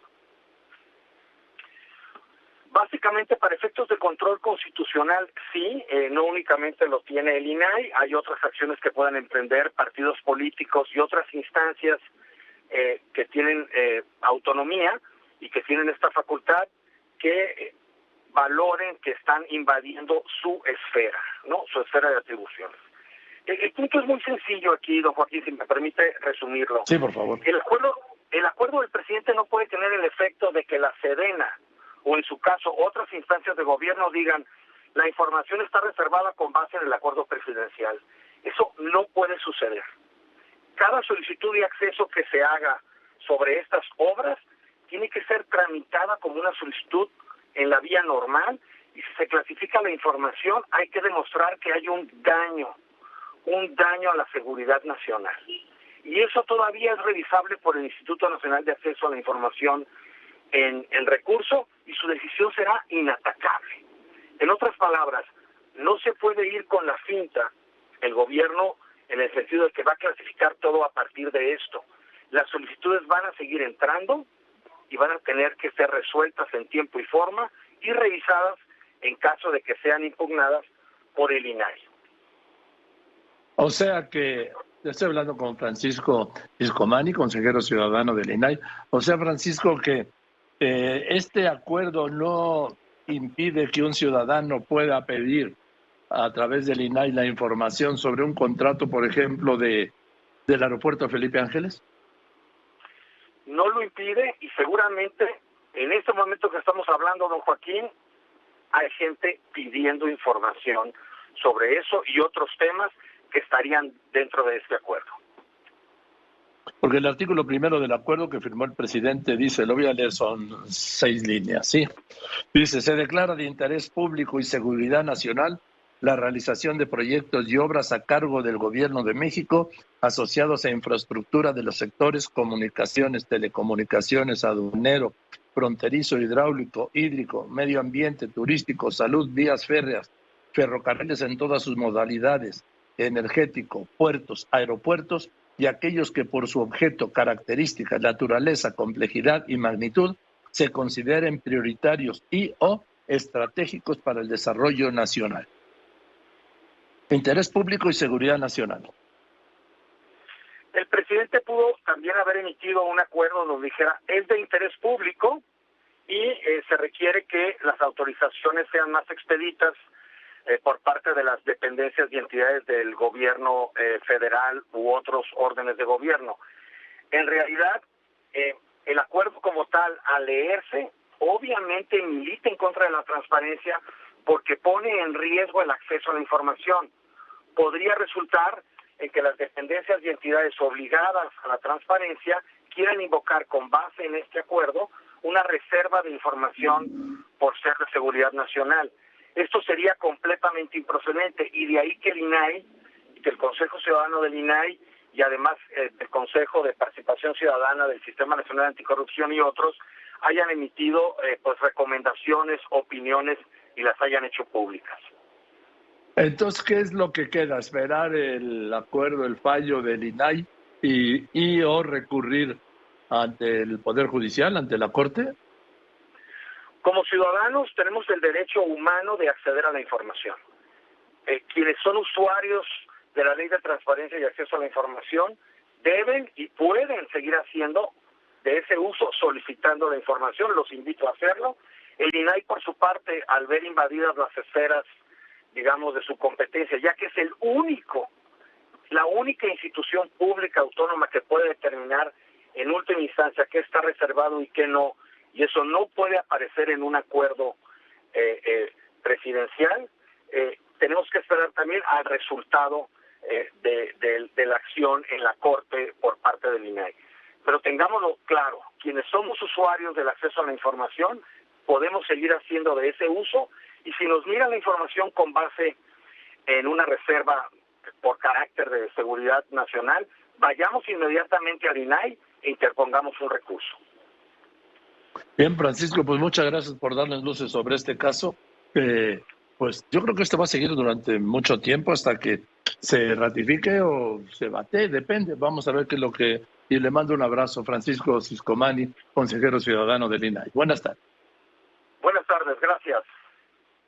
Básicamente, para efectos de control constitucional, sí, no únicamente lo tiene el INAI, hay otras acciones que puedan emprender partidos políticos y otras instancias que tienen autonomía y que tienen esta facultad que valoren que están invadiendo su esfera, ¿no? Su esfera de atribuciones. El punto es muy sencillo aquí, don Joaquín, si me permite resumirlo. Sí, por favor. El acuerdo del presidente no puede tener el efecto de que la Sedena o en su caso otras instancias de gobierno digan la información está reservada con base en el acuerdo presidencial. Eso no puede suceder. Cada solicitud de acceso que se haga sobre estas obras tiene que ser tramitada como una solicitud en la vía normal y si se clasifica la información hay que demostrar que hay un daño a la seguridad nacional. Y eso todavía es revisable por el Instituto Nacional de Acceso a la Información en el recurso y su decisión será inatacable. En otras palabras, no se puede ir con la finta el gobierno en el sentido de que va a clasificar todo a partir de esto. Las solicitudes van a seguir entrando y van a tener que ser resueltas en tiempo y forma y revisadas en caso de que sean impugnadas por el INAI. O sea que, estoy hablando con Francisco Ciscomani, consejero ciudadano del INAI, o sea, Francisco, que este acuerdo no impide que un ciudadano pueda pedir a través del INAI la información sobre un contrato, por ejemplo, del aeropuerto Felipe Ángeles. No lo impide y seguramente en este momento que estamos hablando, don Joaquín, hay gente pidiendo información sobre eso y otros temas que estarían dentro de este acuerdo. Porque el artículo primero del acuerdo que firmó el presidente dice, lo voy a leer, son 6 líneas, ¿sí? Dice, se declara de interés público y seguridad nacional la realización de proyectos y obras a cargo del Gobierno de México asociados a infraestructura de los sectores comunicaciones, telecomunicaciones, aduanero, fronterizo, hidráulico, hídrico, medio ambiente, turístico, salud, vías férreas, ferrocarriles en todas sus modalidades, energético, puertos, aeropuertos y aquellos que por su objeto, características, naturaleza, complejidad y magnitud se consideren prioritarios y o estratégicos para el desarrollo nacional. Interés público y seguridad nacional. El presidente pudo también haber emitido un acuerdo donde dijera es de interés público y se requiere que las autorizaciones sean más expeditas por parte de las dependencias y entidades del gobierno federal u otros órdenes de gobierno. En realidad, el acuerdo como tal, al leerse, obviamente milita en contra de la transparencia porque pone en riesgo el acceso a la información. Podría resultar en que las dependencias y entidades obligadas a la transparencia quieran invocar con base en este acuerdo una reserva de información por ser de seguridad nacional. Esto sería completamente improcedente y de ahí que el INAI, que el Consejo Ciudadano del INAI y además el Consejo de Participación Ciudadana del Sistema Nacional Anticorrupción y otros hayan emitido recomendaciones, opiniones y las hayan hecho públicas. Entonces, ¿qué es lo que queda? ¿Esperar el acuerdo, el fallo del INAI y o recurrir ante el Poder Judicial, ante la Corte? Como ciudadanos tenemos el derecho humano de acceder a la información. Quienes son usuarios de la Ley de Transparencia y Acceso a la Información deben y pueden seguir haciendo de ese uso solicitando la información. Los invito a hacerlo. El INAI, por su parte, al ver invadidas las esferas, digamos, de su competencia, ya que es la única institución pública autónoma que puede determinar en última instancia qué está reservado y qué no, y eso no puede aparecer en un acuerdo presidencial. Tenemos que esperar también al resultado de la acción en la Corte por parte del INAI. Pero tengámoslo claro, quienes somos usuarios del acceso a la información, podemos seguir haciendo de ese uso, y si nos miran la información con base en una reserva por carácter de seguridad nacional, vayamos inmediatamente al INAI e interpongamos un recurso. Bien, Francisco, pues muchas gracias por darles luces sobre este caso. Pues yo creo que esto va a seguir durante mucho tiempo hasta que se ratifique o se batee, depende. Vamos a ver qué es lo que... Y le mando un abrazo, Francisco Ciscomani, consejero ciudadano del INAI. Buenas tardes. Buenas tardes, gracias.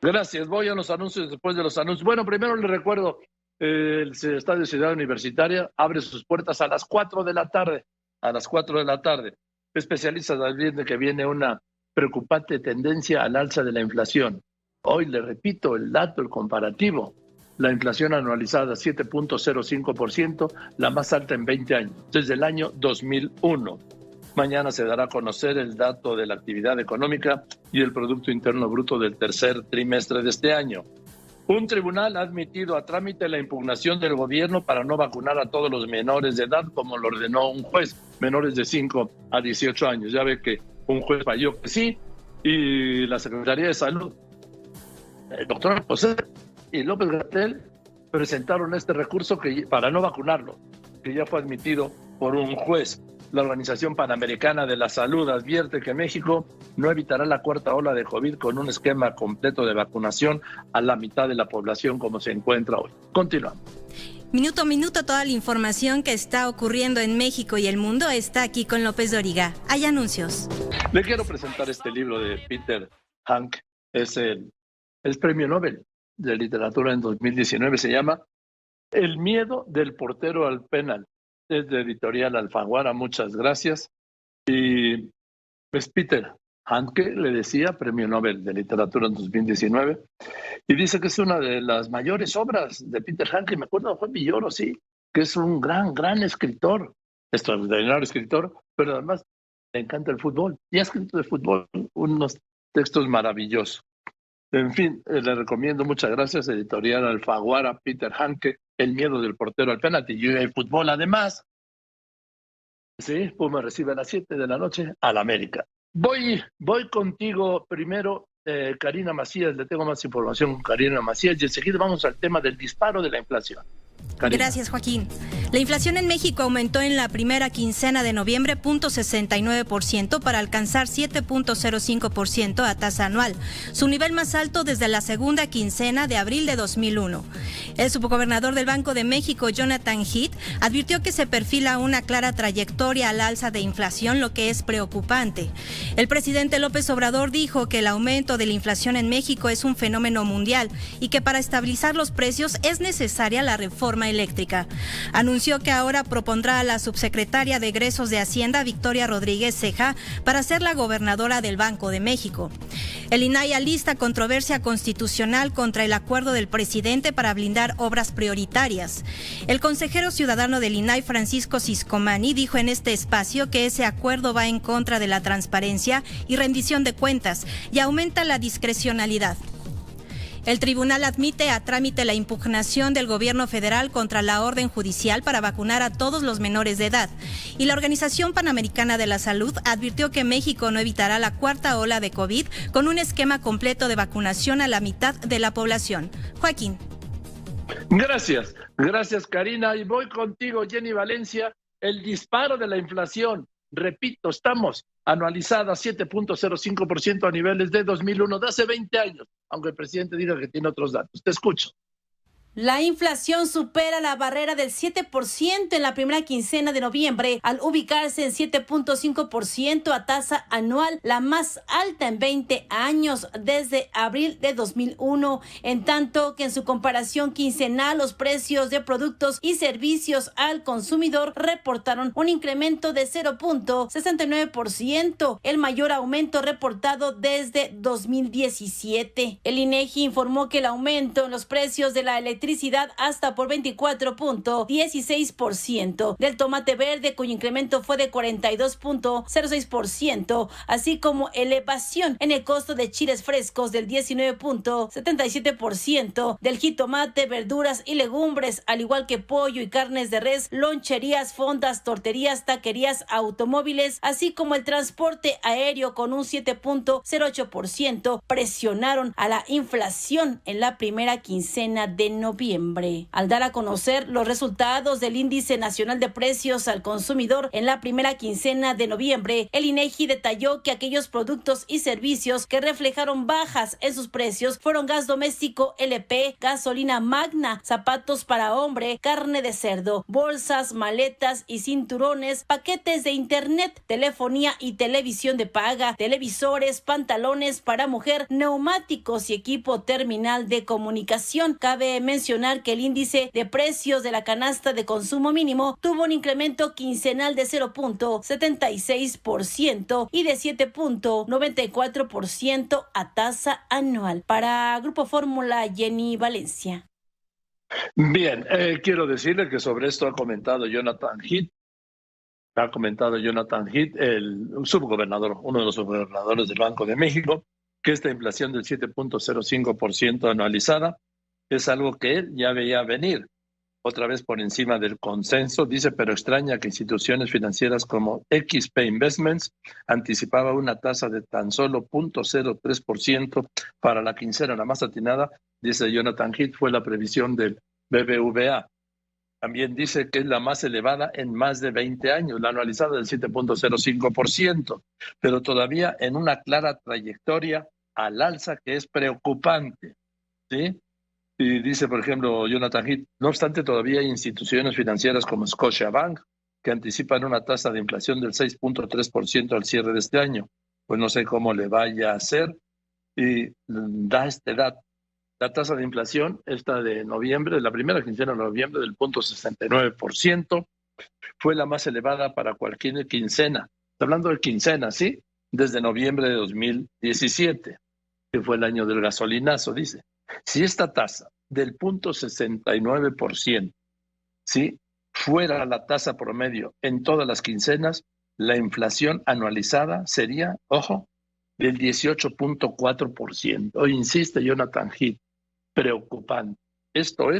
Gracias. Voy a los anuncios después de los anuncios. Bueno, primero les recuerdo, el Estadio Ciudad Universitaria abre sus puertas a las 4 de la tarde. A las 4 de la tarde. Especialistas advierten que viene una preocupante tendencia al alza de la inflación. Hoy le repito el dato, el comparativo. La inflación anualizada 7.05%, la más alta en 20 años, desde el año 2001. Mañana se dará a conocer el dato de la actividad económica y el Producto Interno Bruto del tercer trimestre de este año. Un tribunal ha admitido a trámite la impugnación del gobierno para no vacunar a todos los menores de edad, como lo ordenó un juez, menores de 5 a 18 años. Ya ve que un juez falló que sí, y la Secretaría de Salud, el doctor José y López-Gatell presentaron este recurso para no vacunarlo, que ya fue admitido por un juez. La Organización Panamericana de la Salud advierte que México no evitará la cuarta ola de COVID con un esquema completo de vacunación a la mitad de la población como se encuentra hoy. Continuamos. Minuto a minuto, toda la información que está ocurriendo en México y el mundo está aquí con López Dóriga. Hay anuncios. Le quiero presentar este libro de Peter Hank. Es el premio Nobel de literatura en 2019. Se llama El miedo del portero al penal. Es de Editorial Alfaguara, muchas gracias. Y pues Peter Handke, le decía, premio Nobel de literatura en 2019, y dice que es una de las mayores obras de Peter Handke. Me acuerdo, fue Villoro, sí, que es un gran escritor, extraordinario escritor, pero además le encanta el fútbol. Y ha escrito de fútbol unos textos maravillosos. En fin, le recomiendo, muchas gracias, Editorial Alfaguara, Peter Handke, El miedo del portero al penalti. Y el fútbol, además. Sí, Puma recibe a las 7 de la noche al América. Voy contigo primero, Karina Macías. Le tengo más información con Karina Macías y enseguida vamos al tema del disparo de la inflación. Karina. Gracias, Joaquín. La inflación en México aumentó en la primera quincena de noviembre 0.69% para alcanzar 7.05% a tasa anual, su nivel más alto desde la segunda quincena de abril de 2001. El subgobernador del Banco de México, Jonathan Heath, advirtió que se perfila una clara trayectoria al alza de inflación, lo que es preocupante. El presidente López Obrador dijo que el aumento de la inflación en México es un fenómeno mundial y que para estabilizar los precios es necesaria la reforma eléctrica. Anunció que ahora propondrá a la subsecretaria de Egresos de Hacienda, Victoria Rodríguez Ceja, para ser la gobernadora del Banco de México. El INAI alista controversia constitucional contra el acuerdo del presidente para blindar obras prioritarias. El consejero ciudadano del INAI, Francisco Ciscomani, dijo en este espacio que ese acuerdo va en contra de la transparencia y rendición de cuentas y aumenta la discrecionalidad. El tribunal admite a trámite la impugnación del gobierno federal contra la orden judicial para vacunar a todos los menores de edad. Y la Organización Panamericana de la Salud advirtió que México no evitará la cuarta ola de COVID con un esquema completo de vacunación a la mitad de la población. Joaquín. Gracias, Karina. Y voy contigo, Jenny Valencia. El disparo de la inflación, repito, estamos anualizada 7.05% a niveles de 2001, de hace 20 años, aunque el presidente diga que tiene otros datos. Te escucho. La inflación supera la barrera del 7% en la primera quincena de noviembre, al ubicarse en 7.5% a tasa anual, la más alta en 20 años desde abril de 2001, en tanto que en su comparación quincenal los precios de productos y servicios al consumidor reportaron un incremento de 0.69%, el mayor aumento reportado desde 2017. El INEGI informó que el aumento en los precios de la electricidad hasta por 24.16%, del tomate verde, cuyo incremento fue de 42.06%, así como elevación en el costo de chiles frescos del 19.77%, del jitomate, verduras y legumbres, al igual que pollo y carnes de res, loncherías, fondas, torterías, taquerías, automóviles, así como el transporte aéreo con un 7.08%, presionaron a la inflación en la primera quincena de noviembre. Al dar a conocer los resultados del Índice Nacional de Precios al Consumidor en la primera quincena de noviembre, el INEGI detalló que aquellos productos y servicios que reflejaron bajas en sus precios fueron gas doméstico LP, gasolina Magna, zapatos para hombre, carne de cerdo, bolsas, maletas y cinturones, paquetes de internet, telefonía y televisión de paga, televisores, pantalones para mujer, neumáticos y equipo terminal de comunicación. Cabe mencionar que el índice de precios de la canasta de consumo mínimo tuvo un incremento quincenal de 0.76% y de 7.94% a tasa anual. Para Grupo Fórmula, Jenny Valencia. Bien, quiero decirle que sobre esto ha comentado Jonathan Heath, el subgobernador, uno de los subgobernadores del Banco de México, que esta inflación del 7.05% anualizada es algo que él ya veía venir, otra vez por encima del consenso. Dice, pero extraña que instituciones financieras como XP Investments anticipaba una tasa de tan solo 0.03% para la quincena, la más atinada, dice Jonathan Heath, fue la previsión del BBVA. También dice que es la más elevada en más de 20 años, la anualizada del 7.05%, pero todavía en una clara trayectoria al alza que es preocupante, ¿sí? Y dice, por ejemplo, Jonathan Heath, no obstante, todavía hay instituciones financieras como Scotiabank que anticipan una tasa de inflación del 6.3% al cierre de este año. Pues no sé cómo le vaya a hacer. Y da este dato. La tasa de inflación, esta de noviembre, la primera quincena de noviembre, del 0.69%, fue la más elevada para cualquier quincena. Está hablando de quincena, ¿sí? Desde noviembre de 2017, que fue el año del gasolinazo, dice. Si esta tasa del 0.69%, ¿sí?, fuera la tasa promedio en todas las quincenas, la inflación anualizada sería, ojo, del 18.4%. Hoy insiste Jonathan Heath, preocupante. Esto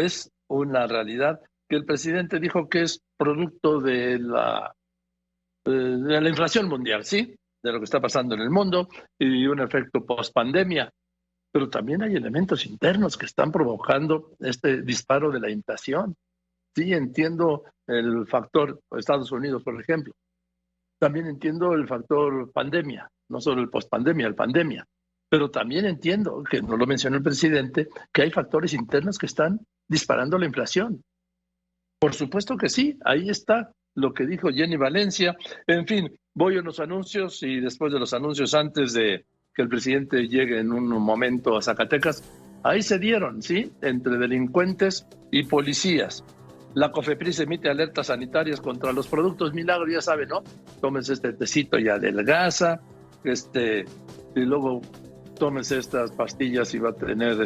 es una realidad que el presidente dijo que es producto de la inflación mundial, ¿sí?, de lo que está pasando en el mundo y un efecto post-pandemia. pero también hay elementos internos que están provocando este disparo de la inflación. Sí, entiendo el factor Estados Unidos, por ejemplo. También entiendo el factor pandemia, no solo el pospandemia, el pandemia. Pero también entiendo, que no lo mencionó el presidente, que hay factores internos que están disparando la inflación. Por supuesto que sí, ahí está lo que dijo Jenny Valencia. En fin, voy a los anuncios y después de los anuncios, antes de que el presidente llegue en un momento a Zacatecas, ahí se dieron, ¿sí?, entre delincuentes y policías. La COFEPRIS emite alertas sanitarias contra los productos Milagro, ya saben, ¿no? Tómense este tecito y adelgaza, y luego tómense estas pastillas y va a tener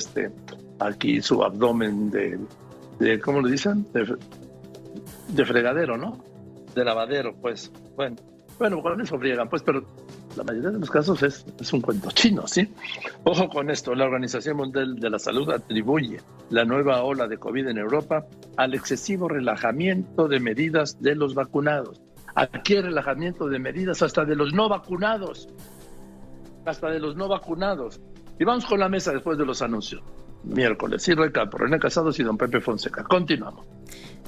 aquí su abdomen de ¿cómo le dicen? De fregadero, ¿no? De lavadero, pues. Bueno, con eso friegan, pues, pero la mayoría de los casos es un cuento chino, ¿sí? Ojo con esto, la Organización Mundial de la Salud atribuye la nueva ola de COVID en Europa al excesivo relajamiento de medidas de los vacunados. Aquí hay relajamiento de medidas hasta de los no vacunados. Y vamos con la mesa después de los anuncios. Miércoles, Ciro Campo, René Casados y don Pepe Fonseca. Continuamos.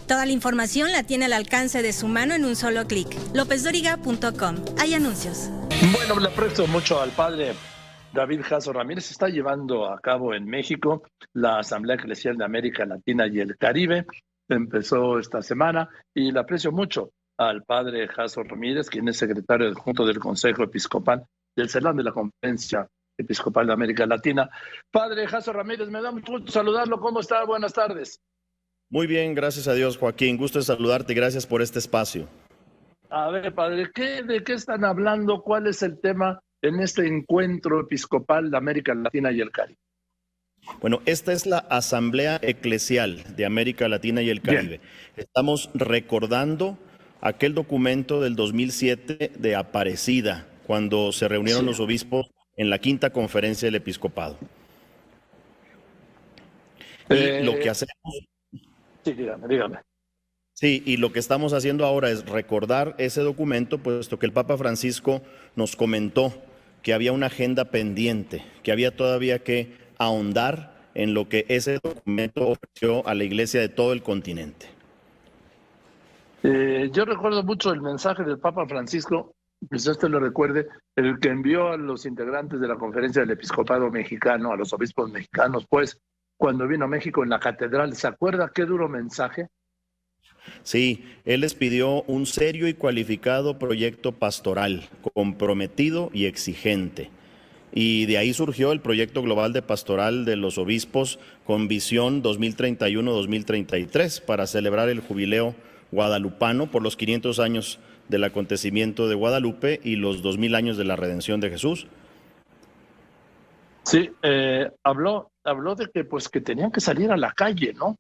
Toda la información la tiene al alcance de su mano en un solo clic. LópezDóriga.com. Hay anuncios. Bueno, le aprecio mucho al padre David Jasso Ramírez. Está llevando a cabo en México la Asamblea Eclesial de América Latina y el Caribe. Empezó esta semana y le aprecio mucho al padre Jasso Ramírez, quien es secretario adjunto del Consejo Episcopal del CELAM de la Conferencia Episcopal de América Latina. Padre Jasso Ramírez, me da mucho gusto saludarlo. ¿Cómo está? Buenas tardes. Muy bien, gracias a Dios, Joaquín. Gusto de saludarte y gracias por este espacio. A ver, padre, ¿de qué están hablando? ¿Cuál es el tema en este encuentro episcopal de América Latina y el Caribe? Bueno, esta es la Asamblea Eclesial de América Latina y el Caribe. Bien. Estamos recordando aquel documento del 2007 de Aparecida, cuando se reunieron los obispos en la quinta conferencia del episcopado. Y lo que hacemos... Sí, dígame. Sí, y lo que estamos haciendo ahora es recordar ese documento, puesto que el Papa Francisco nos comentó que había una agenda pendiente, que había todavía que ahondar en lo que ese documento ofreció a la Iglesia de todo el continente. Yo recuerdo mucho el mensaje del Papa Francisco, quizás usted lo recuerde, el que envió a los integrantes de la Conferencia del Episcopado Mexicano, a los obispos mexicanos, pues, cuando vino a México en la catedral. ¿Se acuerda qué duro mensaje? Sí, él les pidió un serio y cualificado proyecto pastoral, comprometido y exigente. Y de ahí surgió el proyecto global de pastoral de los obispos con visión 2031-2033 para celebrar el jubileo guadalupano por los 500 años del acontecimiento de Guadalupe y los 2000 años de la redención de Jesús. Sí, habló de que tenían que salir a la calle, ¿no?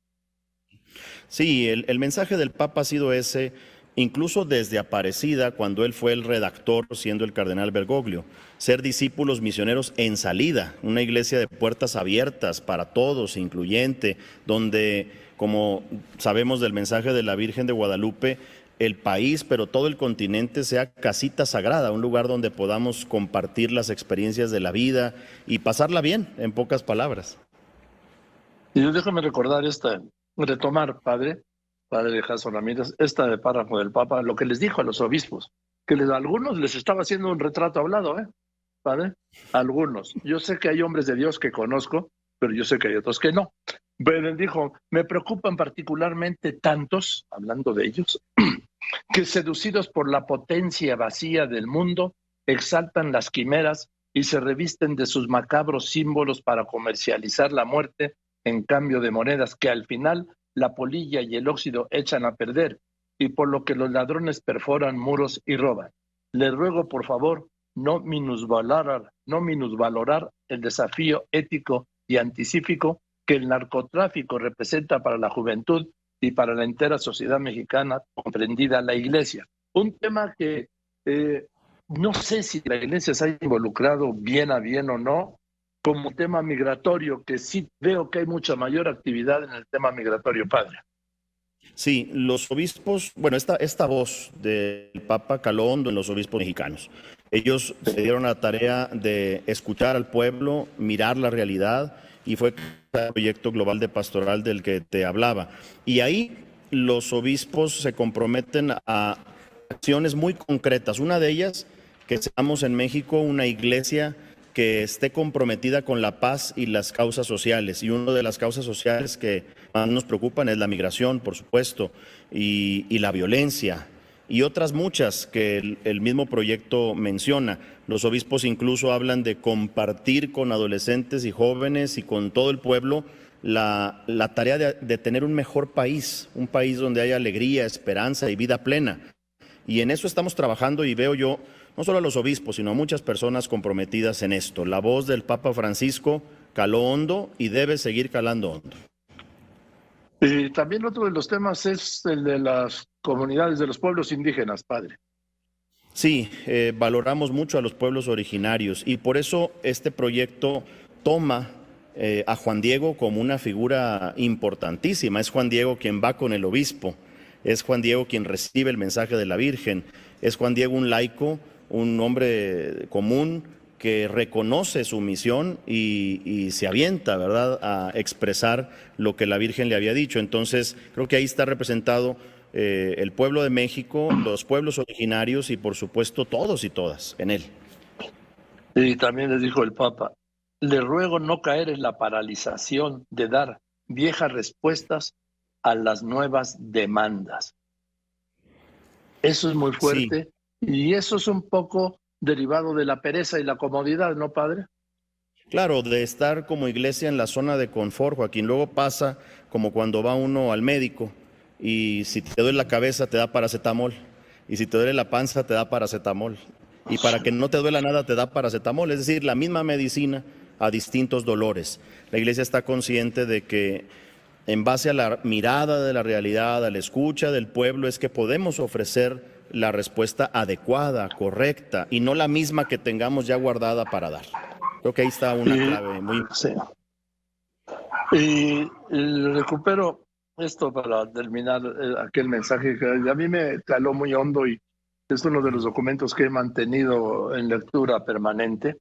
Sí, el mensaje del Papa ha sido ese, incluso desde Aparecida, cuando él fue el redactor, siendo el cardenal Bergoglio, ser discípulos misioneros en salida, una iglesia de puertas abiertas para todos, incluyente, donde, como sabemos del mensaje de la Virgen de Guadalupe, el país, pero todo el continente sea casita sagrada, un lugar donde podamos compartir las experiencias de la vida y pasarla bien, en pocas palabras. Y déjame recordar retomar, padre Jasso Ramírez, de párrafo del Papa, lo que les dijo a los obispos, que a algunos les estaba haciendo un retrato hablado, padre, algunos. Yo sé que hay hombres de Dios que conozco, pero yo sé que hay otros que no. Pero él dijo, me preocupan particularmente tantos, hablando de ellos, que seducidos por la potencia vacía del mundo, exaltan las quimeras y se revisten de sus macabros símbolos para comercializar la muerte en cambio de monedas que al final la polilla y el óxido echan a perder, y por lo que los ladrones perforan muros y roban. Les ruego, por favor, no minusvalorar el desafío ético y anticífico que el narcotráfico representa para la juventud y para la entera sociedad mexicana, comprendida la Iglesia. Un tema que no sé si la Iglesia se ha involucrado bien o no, como tema migratorio, que sí veo que hay mucha mayor actividad en el tema migratorio, padre. Sí, los obispos, bueno, esta voz del Papa caló hondo en los obispos mexicanos. Ellos se dieron la tarea de escuchar al pueblo, mirar la realidad, y fue el proyecto global de pastoral del que te hablaba. Y ahí los obispos se comprometen a acciones muy concretas. Una de ellas, que seamos en México una iglesia que esté comprometida con la paz y las causas sociales. Y una de las causas sociales que más nos preocupan es la migración, por supuesto, y la violencia, y otras muchas que el mismo proyecto menciona. Los obispos incluso hablan de compartir con adolescentes y jóvenes y con todo el pueblo la tarea de tener un mejor país, un país donde haya alegría, esperanza y vida plena. Y en eso estamos trabajando, y veo yo no solo a los obispos, sino a muchas personas comprometidas en esto. La voz del Papa Francisco caló hondo y debe seguir calando hondo. Y también otro de los temas es el de las comunidades de los pueblos indígenas, padre. Sí, valoramos mucho a los pueblos originarios, y por eso este proyecto toma a Juan Diego como una figura importantísima. Es Juan Diego quien va con el obispo, es Juan Diego quien recibe el mensaje de la Virgen, es Juan Diego un laico, un hombre común que reconoce su misión y se avienta, ¿verdad?, a expresar lo que la Virgen le había dicho. Entonces, creo que ahí está representado el pueblo de México, los pueblos originarios y, por supuesto, todos y todas en él. Y también les dijo el Papa: le ruego no caer en la paralización de dar viejas respuestas a las nuevas demandas. Eso es muy fuerte, sí. Y eso es un poco derivado de la pereza y la comodidad, ¿no, padre? Claro, de estar como iglesia en la zona de confort, Joaquín. Luego pasa como cuando va uno al médico y si te duele la cabeza te da paracetamol, y si te duele la panza te da paracetamol, y para que no te duela nada te da paracetamol, es decir, la misma medicina a distintos dolores. La iglesia está consciente de que en base a la mirada de la realidad, a la escucha del pueblo, es que podemos ofrecer la respuesta adecuada, correcta, y no la misma que tengamos ya guardada para dar. Creo que ahí está una clave muy importante. Sí. Y recupero esto para terminar aquel mensaje que a mí me caló muy hondo, y es uno de los documentos que he mantenido en lectura permanente.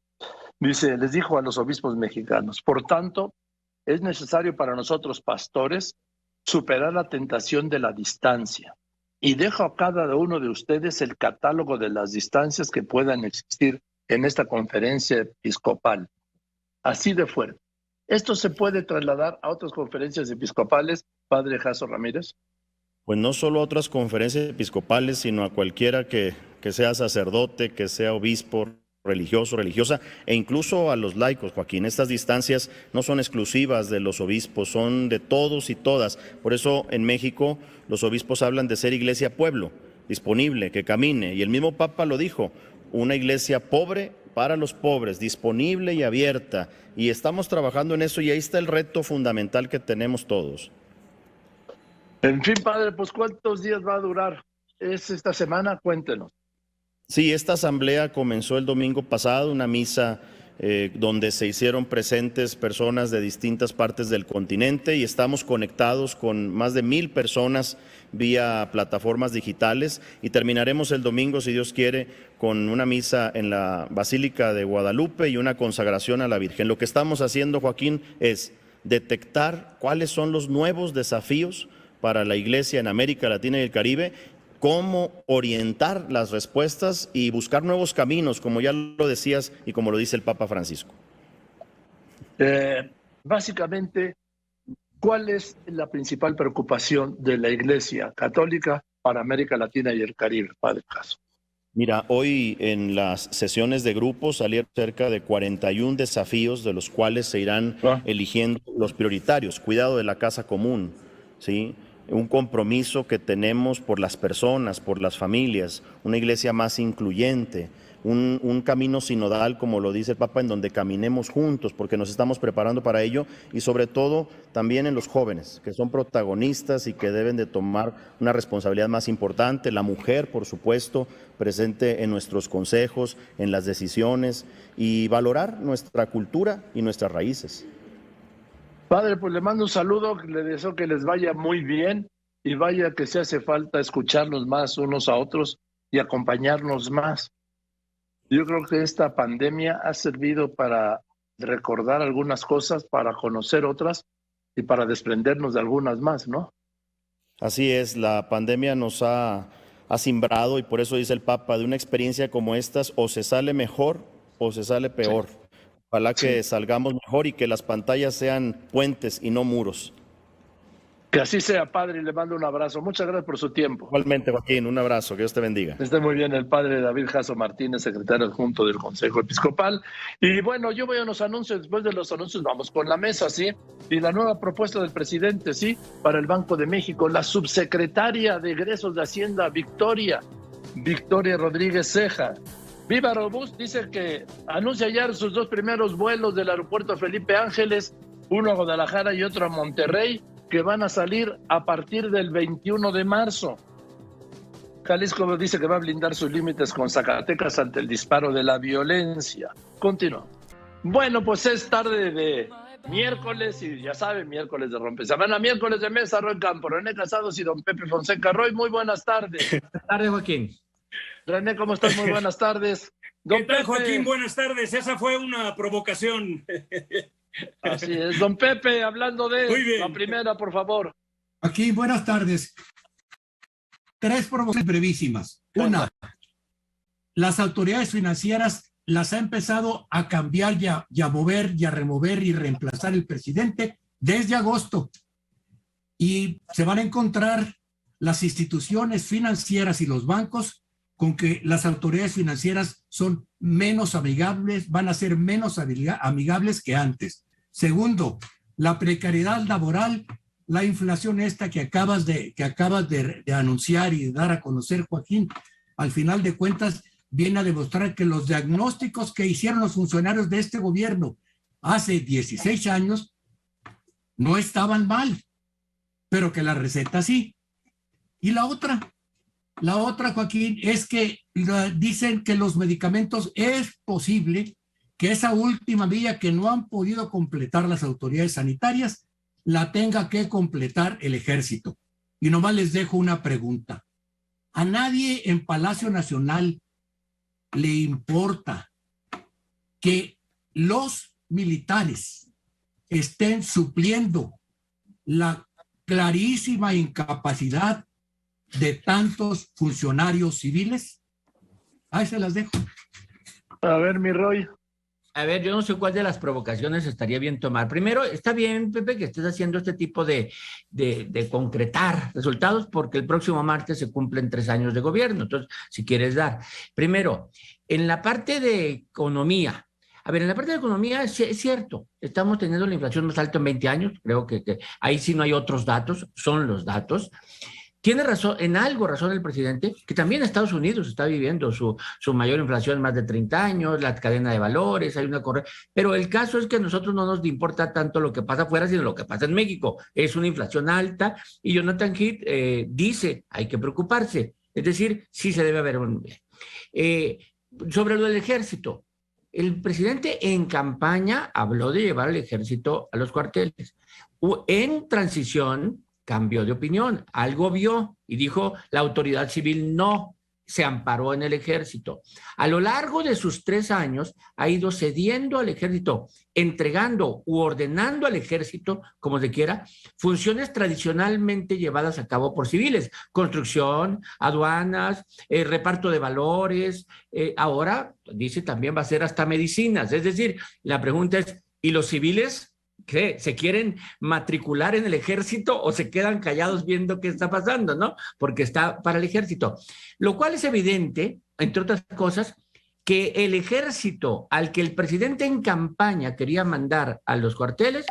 Dice, les dijo a los obispos mexicanos: por tanto, es necesario para nosotros, pastores, superar la tentación de la distancia. Y dejo a cada uno de ustedes el catálogo de las distancias que puedan existir en esta conferencia episcopal. Así de fuerte. ¿Esto se puede trasladar a otras conferencias episcopales, padre Jaso Ramírez? Pues no solo a otras conferencias episcopales, sino a cualquiera que sea sacerdote, que sea obispo, religioso, religiosa, e incluso a los laicos, Joaquín. Estas distancias no son exclusivas de los obispos, son de todos y todas. Por eso en México los obispos hablan de ser iglesia pueblo, disponible, que camine. Y el mismo Papa lo dijo: una iglesia pobre para los pobres, disponible y abierta. Y estamos trabajando en eso, y ahí está el reto fundamental que tenemos todos. En fin, padre, pues ¿cuántos días va a durar? ¿Es esta semana? Cuéntenos. Sí, esta asamblea comenzó el domingo pasado, una misa donde se hicieron presentes personas de distintas partes del continente, y estamos conectados con más de 1,000 personas vía plataformas digitales, y terminaremos el domingo, si Dios quiere, con una misa en la Basílica de Guadalupe y una consagración a la Virgen. Lo que estamos haciendo, Joaquín, es detectar cuáles son los nuevos desafíos para la Iglesia en América Latina y el Caribe, cómo orientar las respuestas y buscar nuevos caminos, como ya lo decías y como lo dice el Papa Francisco. Básicamente, ¿cuál es la principal preocupación de la Iglesia Católica para América Latina y el Caribe, padre Jaso? Mira, hoy en las sesiones de grupos salieron cerca de 41 desafíos, de los cuales se irán eligiendo los prioritarios. Cuidado de la casa común, ¿sí? Un compromiso que tenemos por las personas, por las familias, una iglesia más incluyente, un camino sinodal, como lo dice el Papa, en donde caminemos juntos, porque nos estamos preparando para ello, y sobre todo también en los jóvenes, que son protagonistas y que deben de tomar una responsabilidad más importante. La mujer, por supuesto, presente en nuestros consejos, en las decisiones, y valorar nuestra cultura y nuestras raíces. Padre, pues le mando un saludo, le deseo que les vaya muy bien, y vaya que se hace falta escucharnos más unos a otros y acompañarnos más. Yo creo que esta pandemia ha servido para recordar algunas cosas, para conocer otras y para desprendernos de algunas más, ¿no? Así es, la pandemia nos ha simbrado, y por eso dice el Papa, de una experiencia como estas o se sale mejor o se sale peor. Sí. Ojalá que salgamos mejor y que las pantallas sean puentes y no muros. Que así sea, padre, y le mando un abrazo. Muchas gracias por su tiempo. Igualmente, Joaquín, un abrazo, que Dios te bendiga. Esté muy bien el padre David Jasso Martínez, secretario adjunto del Consejo Episcopal. Y bueno, yo voy a unos anuncios, después de los anuncios vamos con la mesa, ¿sí? Y la nueva propuesta del presidente, ¿sí? Para el Banco de México, la subsecretaria de Egresos de Hacienda, Victoria Rodríguez Ceja. Viva Aerobús dice que anuncia ya sus 2 primeros vuelos del aeropuerto Felipe Ángeles, uno a Guadalajara y otro a Monterrey, que van a salir a partir del 21 de marzo. Jalisco dice que va a blindar sus límites con Zacatecas ante el disparo de la violencia. Continúa. Bueno, pues es tarde de miércoles y ya saben, miércoles de rompesemana, miércoles de mesa, Roy Campo, René Casados y don Pepe Fonseca. Roy, muy buenas tardes. Buenas tardes, Joaquín. René, ¿cómo estás? Muy buenas tardes. Don ¿Qué tal, Pepe? Joaquín? Buenas tardes. Esa fue una provocación. Así es. Don Pepe, hablando de la primera, por favor. Aquí, buenas tardes. 3 provocaciones brevísimas. Una, las autoridades financieras las ha empezado a cambiar y a mover y a remover y reemplazar el presidente desde agosto. Y se van a encontrar las instituciones financieras y los bancos con que las autoridades financieras son menos amigables, van a ser menos amigables que antes. Segundo, la precariedad laboral, la inflación esta que acabas de anunciar y de dar a conocer, Joaquín, al final de cuentas viene a demostrar que los diagnósticos que hicieron los funcionarios de este gobierno hace 16 años no estaban mal, pero que la receta sí. Y la otra, Joaquín, es que dicen que los medicamentos es posible que esa última vía que no han podido completar las autoridades sanitarias la tenga que completar el ejército. Y nomás les dejo una pregunta. A nadie en Palacio Nacional le importa que los militares estén supliendo la clarísima incapacidad de tantos funcionarios civiles. Ahí se las dejo. A ver, mi Roy. A ver, yo no sé cuál de las provocaciones estaría bien tomar. Primero, está bien, Pepe, que estés haciendo este tipo de concretar resultados, porque el próximo martes se cumplen 3 años de gobierno. Entonces, si quieres dar. Primero, en la parte de economía. A ver, en la parte de economía es cierto, estamos teniendo la inflación más alta en 20 años. Creo que ahí sí no hay otros datos, son los datos. Tiene razón, en algo razón el presidente, que también Estados Unidos está viviendo su mayor inflación en más de 30 años, la cadena de valores, hay una correcta. Pero el caso es que a nosotros no nos importa tanto lo que pasa afuera, sino lo que pasa en México. Es una inflación alta y Jonathan Heath dice, hay que preocuparse. Es decir, sí se debe haber un bien. Sobre lo del ejército, el presidente en campaña habló de llevar al ejército a los cuarteles. En transición cambió de opinión, algo vio y dijo la autoridad civil no, se amparó en el ejército. A lo largo de sus 3 años ha ido cediendo al ejército, entregando u ordenando al ejército, como se quiera, funciones tradicionalmente llevadas a cabo por civiles, construcción, aduanas, reparto de valores, ahora dice también va a ser hasta medicinas. Es decir, la pregunta es, ¿y los civiles qué? ¿Se quieren matricular en el ejército o se quedan callados viendo qué está pasando, no? Porque está para el ejército. Lo cual es evidente, entre otras cosas, que el ejército al que el presidente en campaña quería mandar a los cuarteles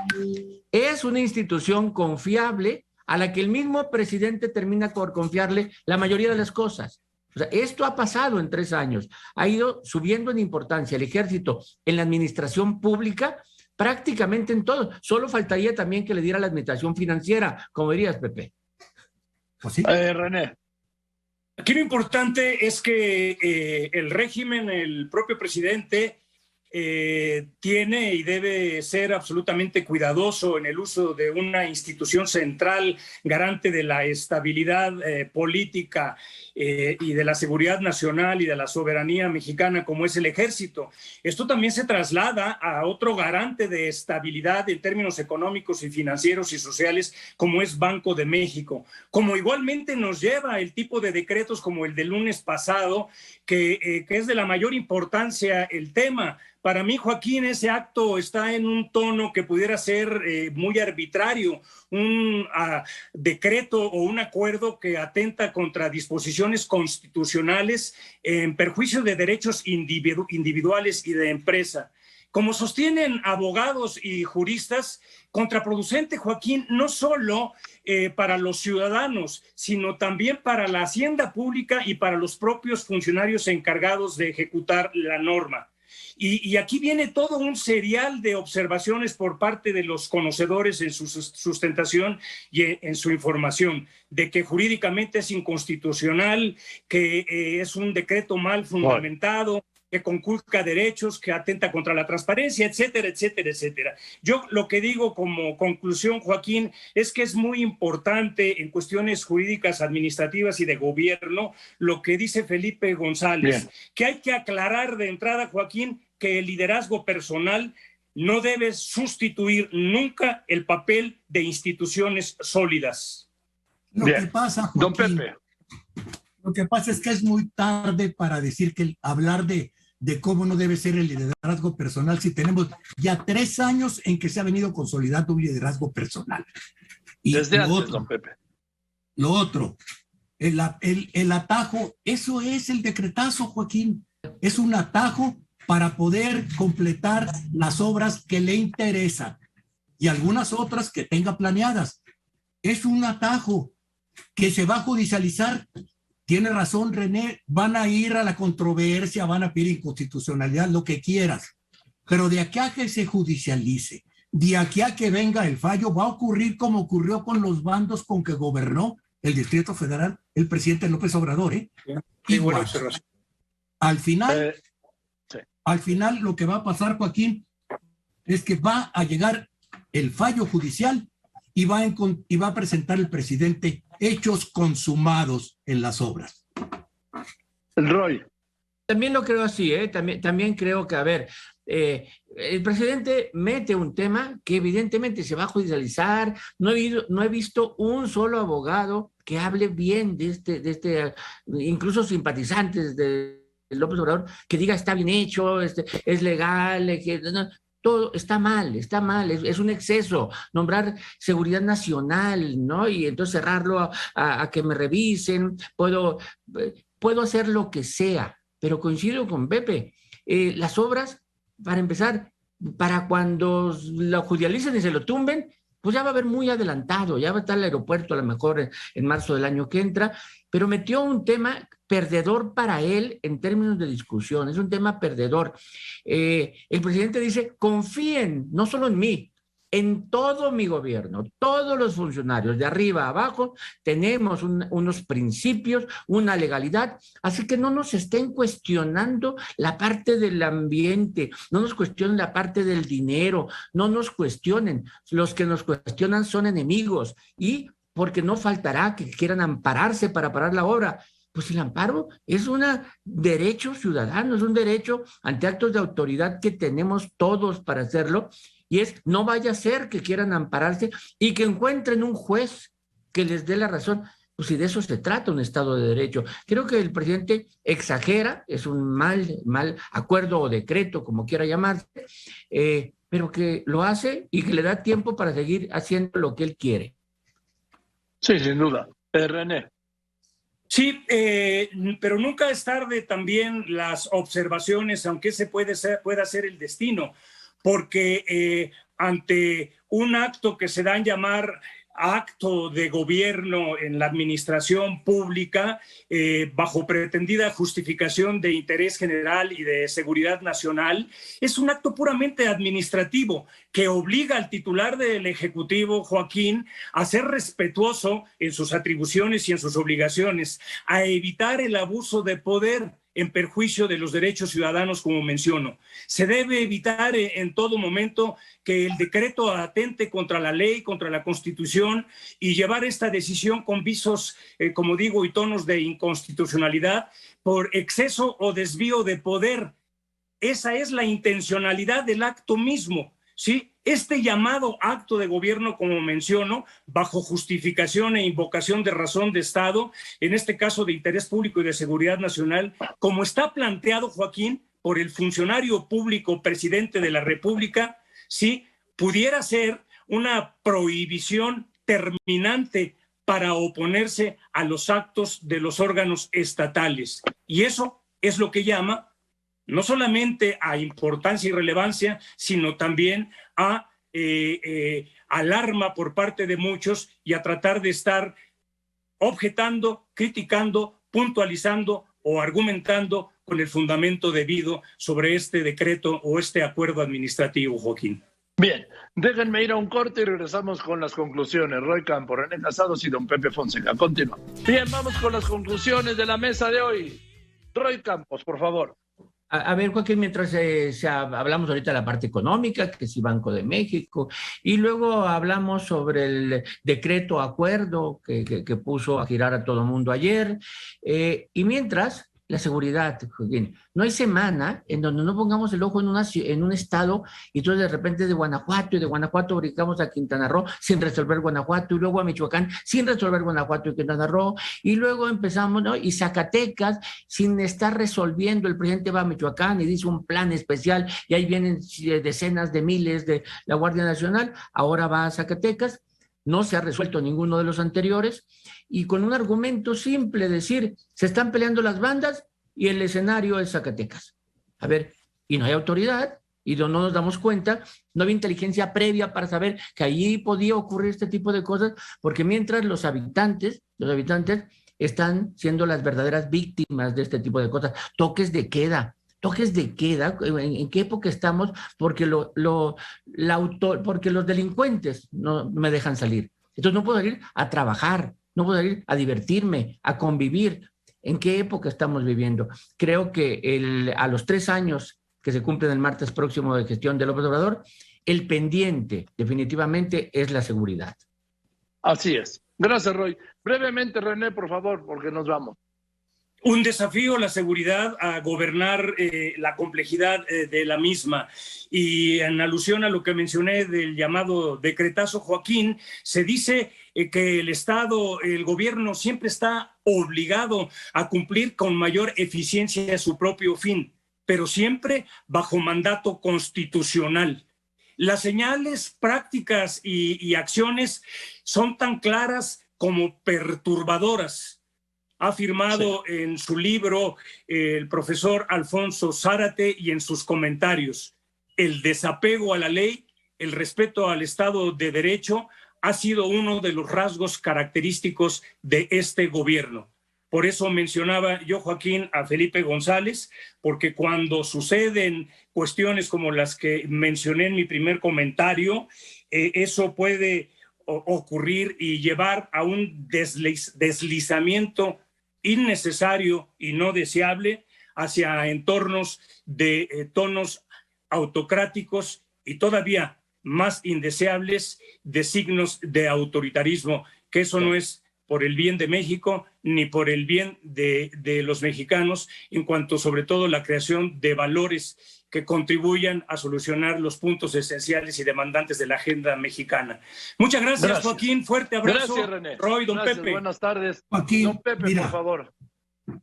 es una institución confiable a la que el mismo presidente termina por confiarle la mayoría de las cosas. O sea, esto ha pasado en 3 años. Ha ido subiendo en importancia el ejército en la administración pública, prácticamente en todo. Solo faltaría también que le diera la administración financiera, como dirías, Pepe. Pues sí. René. Aquí lo importante es que el régimen, el propio presidente, tiene y debe ser absolutamente cuidadoso en el uso de una institución central garante de la estabilidad política y de la seguridad nacional y de la soberanía mexicana como es el Ejército. Esto también se traslada a otro garante de estabilidad en términos económicos y financieros y sociales como es Banco de México. Como igualmente nos lleva el tipo de decretos como el del lunes pasado, que es de la mayor importancia el tema. Para mí, Joaquín, ese acto está en un tono que pudiera ser muy arbitrario, un decreto o un acuerdo que atenta contra disposiciones constitucionales en perjuicio de derechos individuales y de empresa. Como sostienen abogados y juristas, contraproducente, Joaquín, no solo para los ciudadanos, sino también para la hacienda pública y para los propios funcionarios encargados de ejecutar la norma. Y aquí viene todo un serial de observaciones por parte de los conocedores en su sustentación y en su información, de que jurídicamente es inconstitucional, que es un decreto mal fundamentado, que conculca derechos, que atenta contra la transparencia, etcétera, etcétera, etcétera. Yo lo que digo como conclusión, Joaquín, es que es muy importante en cuestiones jurídicas, administrativas y de gobierno lo que dice Felipe González, que hay que aclarar de entrada, Joaquín, que el liderazgo personal no debe sustituir nunca el papel de instituciones sólidas. Lo que pasa, Joaquín, Don Pepe. Lo que pasa es que es muy tarde para decir que hablar de cómo no debe ser el liderazgo personal si tenemos ya 3 años en que se ha venido consolidando un liderazgo personal. Y desde antes, don Pepe. Lo otro, el atajo, eso es el decretazo, Joaquín. Es un atajo para poder completar las obras que le interesan y algunas otras que tenga planeadas. Es un atajo que se va a judicializar. Tiene razón René, van a ir a la controversia, van a pedir inconstitucionalidad, lo que quieras, pero de aquí a que se judicialice, de aquí a que venga el fallo, va a ocurrir como ocurrió con los bandos con que gobernó el Distrito Federal el presidente López Obrador. Igual. Al final lo que va a pasar, Joaquín, es que va a llegar el fallo judicial y va a presentar el presidente hechos consumados en las obras. Roy. También lo creo así, también creo que, a ver, el presidente mete un tema que evidentemente se va a judicializar. No he visto un solo abogado que hable bien de este incluso simpatizantes de López Obrador, que diga está bien hecho, es legal, todo está mal, es un exceso nombrar seguridad nacional, ¿no? Y entonces cerrarlo a que me revisen, puedo hacer lo que sea, pero coincido con Pepe, las obras, para empezar, para cuando lo judicialicen y se lo tumben, pues ya va a haber muy adelantado, ya va a estar el aeropuerto a lo mejor en marzo del año que entra, pero metió un tema perdedor para él en términos de discusión, es un tema perdedor. El presidente dice, confíen no solo en mí, en todo mi gobierno, todos los funcionarios, de arriba a abajo, tenemos unos principios, una legalidad, así que no nos estén cuestionando la parte del ambiente, no nos cuestionen la parte del dinero, no nos cuestionen, los que nos cuestionan son enemigos, y porque no faltará que quieran ampararse para parar la obra. Pues el amparo es un derecho ciudadano, es un derecho ante actos de autoridad que tenemos todos para hacerlo, y no vaya a ser que quieran ampararse y que encuentren un juez que les dé la razón. Pues si de eso se trata un Estado de Derecho. Creo que el presidente exagera, es un mal acuerdo o decreto, como quiera llamarse, pero que lo hace y que le da tiempo para seguir haciendo lo que él quiere. Sí, sin duda. René. Sí, pero nunca es tarde también las observaciones, aunque ese pueda ser el destino, porque ante un acto que se da en llamar acto de gobierno en la administración pública, bajo pretendida justificación de interés general y de seguridad nacional, es un acto puramente administrativo que obliga al titular del Ejecutivo, Joaquín, a ser respetuoso en sus atribuciones y en sus obligaciones, a evitar el abuso de poder. en perjuicio de los derechos ciudadanos, como menciono. Se debe evitar en todo momento que el decreto atente contra la ley, contra la Constitución, y llevar esta decisión con visos, como digo, y tonos de inconstitucionalidad por exceso o desvío de poder. Esa es la intencionalidad del acto mismo, ¿sí? Este llamado acto de gobierno, como menciono, bajo justificación e invocación de razón de Estado, en este caso de interés público y de seguridad nacional, como está planteado, Joaquín, por el funcionario público presidente de la República, sí, pudiera ser una prohibición terminante para oponerse a los actos de los órganos estatales. Y eso es lo que llama no solamente a importancia y relevancia, sino también a alarma por parte de muchos y a tratar de estar objetando, criticando, puntualizando o argumentando con el fundamento debido sobre este decreto o este acuerdo administrativo, Joaquín. Bien, déjenme ir a un corte y regresamos con las conclusiones. Roy Campos, René Casados y don Pepe Fonseca. Continúa. Bien, vamos con las conclusiones de la mesa de hoy. Roy Campos, por favor. A ver, Joaquín, mientras hablamos ahorita de la parte económica, que es el Banco de México, y luego hablamos sobre el decreto acuerdo que puso a girar a todo el mundo ayer, y mientras, la seguridad, Joaquín. No hay semana en donde no pongamos el ojo en un estado y entonces de repente de Guanajuato, y de Guanajuato brincamos a Quintana Roo sin resolver Guanajuato, y luego a Michoacán sin resolver Guanajuato y Quintana Roo, y luego empezamos, ¿no? Y Zacatecas sin estar resolviendo. El presidente va a Michoacán y dice un plan especial y ahí vienen decenas de miles de la Guardia Nacional. Ahora va a Zacatecas, no se ha resuelto ninguno de los anteriores, y con un argumento simple, decir, se están peleando las bandas y el escenario es Zacatecas. A ver, y no hay autoridad, y no nos damos cuenta, no había inteligencia previa para saber que allí podía ocurrir este tipo de cosas, porque mientras los habitantes están siendo las verdaderas víctimas de este tipo de cosas. Toques de queda, ¿en qué época estamos? Porque porque los delincuentes no me dejan salir. Entonces no puedo ir a trabajar, no puedo ir a divertirme, a convivir. ¿En qué época estamos viviendo? Creo que a los 3 años que se cumplen el martes próximo de gestión de López Obrador, el pendiente definitivamente es la seguridad. Así es. Gracias, Roy. Brevemente, René, por favor, porque nos vamos. Un desafío la seguridad, a gobernar la complejidad de la misma. Y en alusión a lo que mencioné del llamado decretazo, Joaquín, se dice que el Estado, el gobierno siempre está obligado a cumplir con mayor eficiencia su propio fin, pero siempre bajo mandato constitucional. Las señales, prácticas y acciones son tan claras como perturbadoras. Ha afirmado en su libro el profesor Alfonso Zárate y en sus comentarios: el desapego a la ley, el respeto al Estado de Derecho ha sido uno de los rasgos característicos de este gobierno. Por eso mencionaba yo, Joaquín, a Felipe González, porque cuando suceden cuestiones como las que mencioné en mi primer comentario, eso puede ocurrir y llevar a un deslizamiento innecesario y no deseable hacia entornos de tonos autocráticos y todavía más indeseables de signos de autoritarismo, que eso no es por el bien de México ni por el bien de los mexicanos, en cuanto sobre todo la creación de valores que contribuyan a solucionar los puntos esenciales y demandantes de la agenda mexicana. Muchas gracias, Joaquín. Fuerte abrazo. Gracias, René. Roy, don Gracias, Pepe. Buenas tardes. Joaquín, Don Pepe, mira, por favor.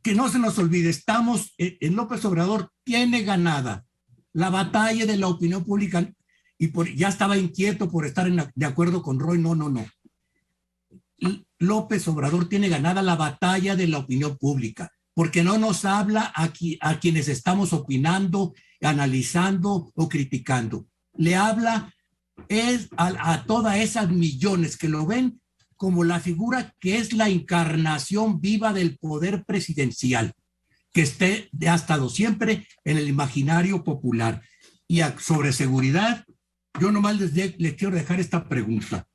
Que no se nos olvide, estamos, en López Obrador tiene ganada la batalla de la opinión pública y ya estaba inquieto por estar de acuerdo con Roy. No. López Obrador tiene ganada la batalla de la opinión pública, porque no nos habla a quienes estamos opinando, analizando o criticando. Le habla a todas esas millones que lo ven como la figura que es la encarnación viva del poder presidencial, que ha estado siempre en el imaginario popular. Y sobre seguridad, yo nomás les quiero dejar esta pregunta.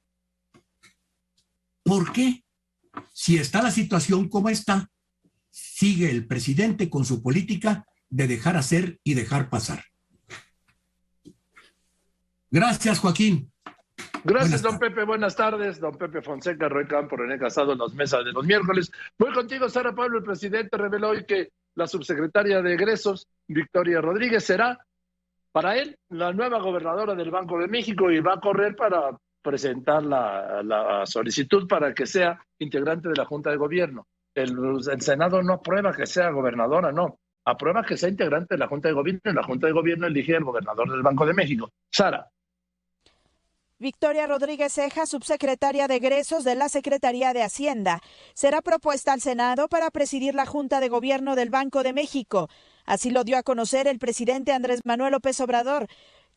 ¿Por qué? Si está la situación como está, sigue el presidente con su política de dejar hacer y dejar pasar. Gracias, Joaquín. Gracias, don Pepe. Buenas tardes. Don Pepe Fonseca, Roy Campo, René Casado en las mesas de los miércoles. Voy contigo, Sara Pablo. El presidente reveló hoy que la subsecretaria de Egresos, Victoria Rodríguez, será para él la nueva gobernadora del Banco de México y va a correr para presentar la solicitud para que sea integrante de la Junta de Gobierno. El Senado no aprueba que sea gobernadora, no. Aprueba que sea integrante de la Junta de Gobierno y la Junta de Gobierno elige al gobernador del Banco de México. Sara. Victoria Rodríguez Ceja, subsecretaria de Egresos de la Secretaría de Hacienda, será propuesta al Senado para presidir la Junta de Gobierno del Banco de México. Así lo dio a conocer el presidente Andrés Manuel López Obrador,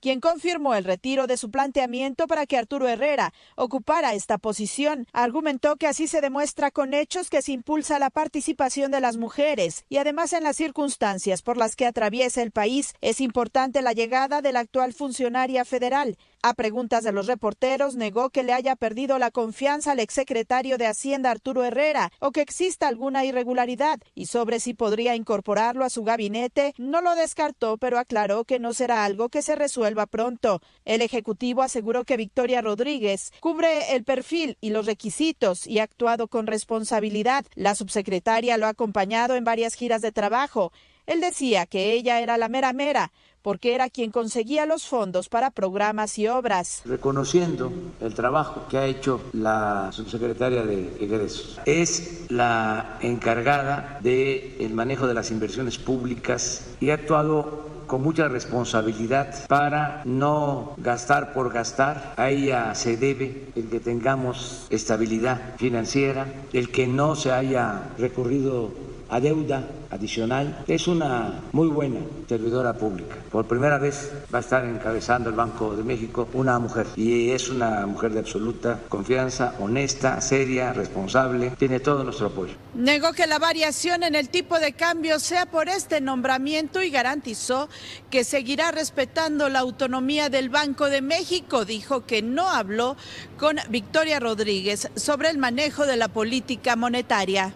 quien confirmó el retiro de su planteamiento para que Arturo Herrera ocupara esta posición. Argumentó que así se demuestra con hechos que se impulsa la participación de las mujeres y además en las circunstancias por las que atraviesa el país es importante la llegada de la actual funcionaria federal. A preguntas de los reporteros, negó que le haya perdido la confianza al exsecretario de Hacienda Arturo Herrera o que exista alguna irregularidad, y sobre si podría incorporarlo a su gabinete, no lo descartó, pero aclaró que no será algo que se resuelva pronto. El ejecutivo aseguró que Victoria Rodríguez cubre el perfil y los requisitos y ha actuado con responsabilidad. La subsecretaria lo ha acompañado en varias giras de trabajo. Él decía que ella era la mera, porque era quien conseguía los fondos para programas y obras. Reconociendo el trabajo que ha hecho la subsecretaria de Egresos, es la encargada del manejo de las inversiones públicas y ha actuado con mucha responsabilidad para no gastar por gastar. A ella se debe el que tengamos estabilidad financiera, el que no se haya recurrido a deuda adicional. Es una muy buena servidora pública. Por primera vez va a estar encabezando el Banco de México una mujer, y es una mujer de absoluta confianza, honesta, seria, responsable, tiene todo nuestro apoyo. Negó que la variación en el tipo de cambio sea por este nombramiento y garantizó que seguirá respetando la autonomía del Banco de México. Dijo que no habló con Victoria Rodríguez sobre el manejo de la política monetaria.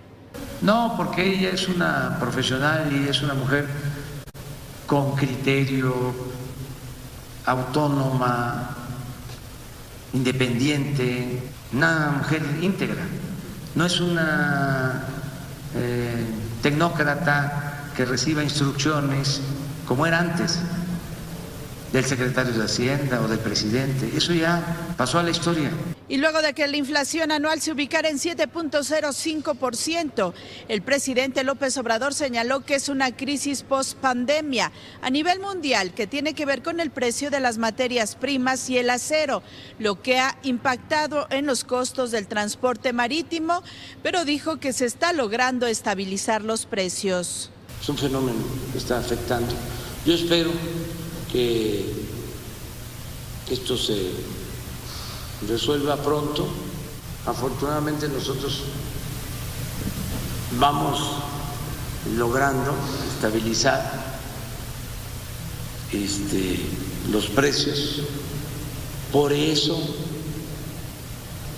No, porque ella es una profesional y es una mujer con criterio, autónoma, independiente, una mujer íntegra. No es una tecnócrata que reciba instrucciones como era antes del secretario de Hacienda o del presidente. Eso ya pasó a la historia. Y luego de que la inflación anual se ubicara en 7.05%, el presidente López Obrador señaló que es una crisis post-pandemia a nivel mundial que tiene que ver con el precio de las materias primas y el acero, lo que ha impactado en los costos del transporte marítimo, pero dijo que se está logrando estabilizar los precios. Es un fenómeno que está afectando. Yo espero que esto se resuelva pronto. Afortunadamente nosotros vamos logrando estabilizar los precios. Por eso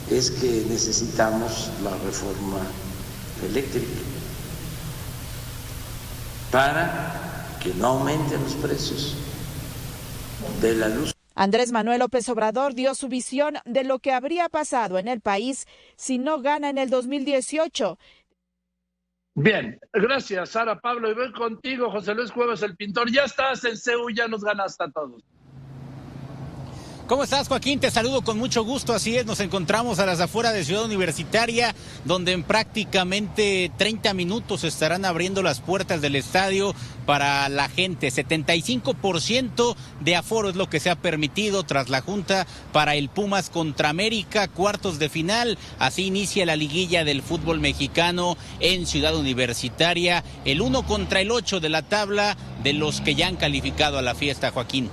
es que necesitamos la reforma eléctrica, para que no aumenten los precios de la luz. Andrés Manuel López Obrador dio su visión de lo que habría pasado en el país si no gana en el 2018. Bien, gracias, Sara Pablo. Y voy contigo, José Luis Cuevas, el pintor. Ya estás en CEU, ya nos ganaste a todos. ¿Cómo estás, Joaquín? Te saludo con mucho gusto. Así es, nos encontramos a las afueras de Ciudad Universitaria, donde en prácticamente 30 minutos estarán abriendo las puertas del estadio para la gente. 75% de aforo es lo que se ha permitido tras la junta para el Pumas contra América, cuartos de final. Así inicia la liguilla del fútbol mexicano en Ciudad Universitaria, el 1 contra el 8 de la tabla de los que ya han calificado a la fiesta, Joaquín.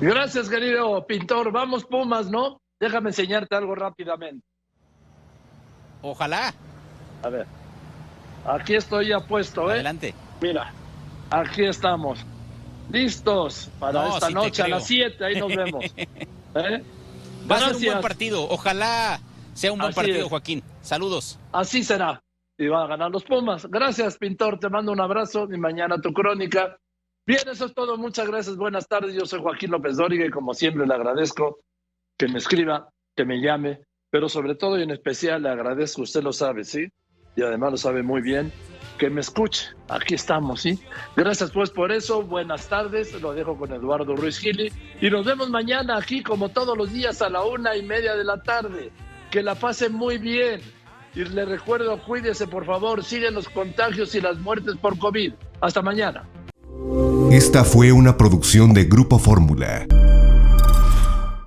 Gracias, querido pintor. Vamos, Pumas, ¿no? Déjame enseñarte algo rápidamente. Ojalá. A ver. Aquí estoy ya puesto, ¿eh? Adelante. Mira, aquí estamos. Listos para esta noche a las 7. Ahí nos vemos. Va a ser un buen partido. Ojalá sea un buen partido, es. Joaquín. Saludos. Así será. y van a ganar los Pumas. Gracias, Pintor, te mando un abrazo y mañana tu crónica. Bien, eso es todo, muchas gracias, buenas tardes, yo soy Joaquín López Dóriga y como siempre le agradezco que me escriba, que me llame, pero sobre todo y en especial le agradezco, usted lo sabe, ¿sí? Y además lo sabe muy bien, que me escuche, aquí estamos, ¿sí? Gracias pues por eso, buenas tardes, lo dejo con Eduardo Ruiz Gili y nos vemos mañana aquí como todos los días a la 1:30 de la tarde. Que la pasen muy bien y le recuerdo, cuídese por favor, siguen los contagios y las muertes por COVID. Hasta mañana. Esta fue una producción de Grupo Fórmula.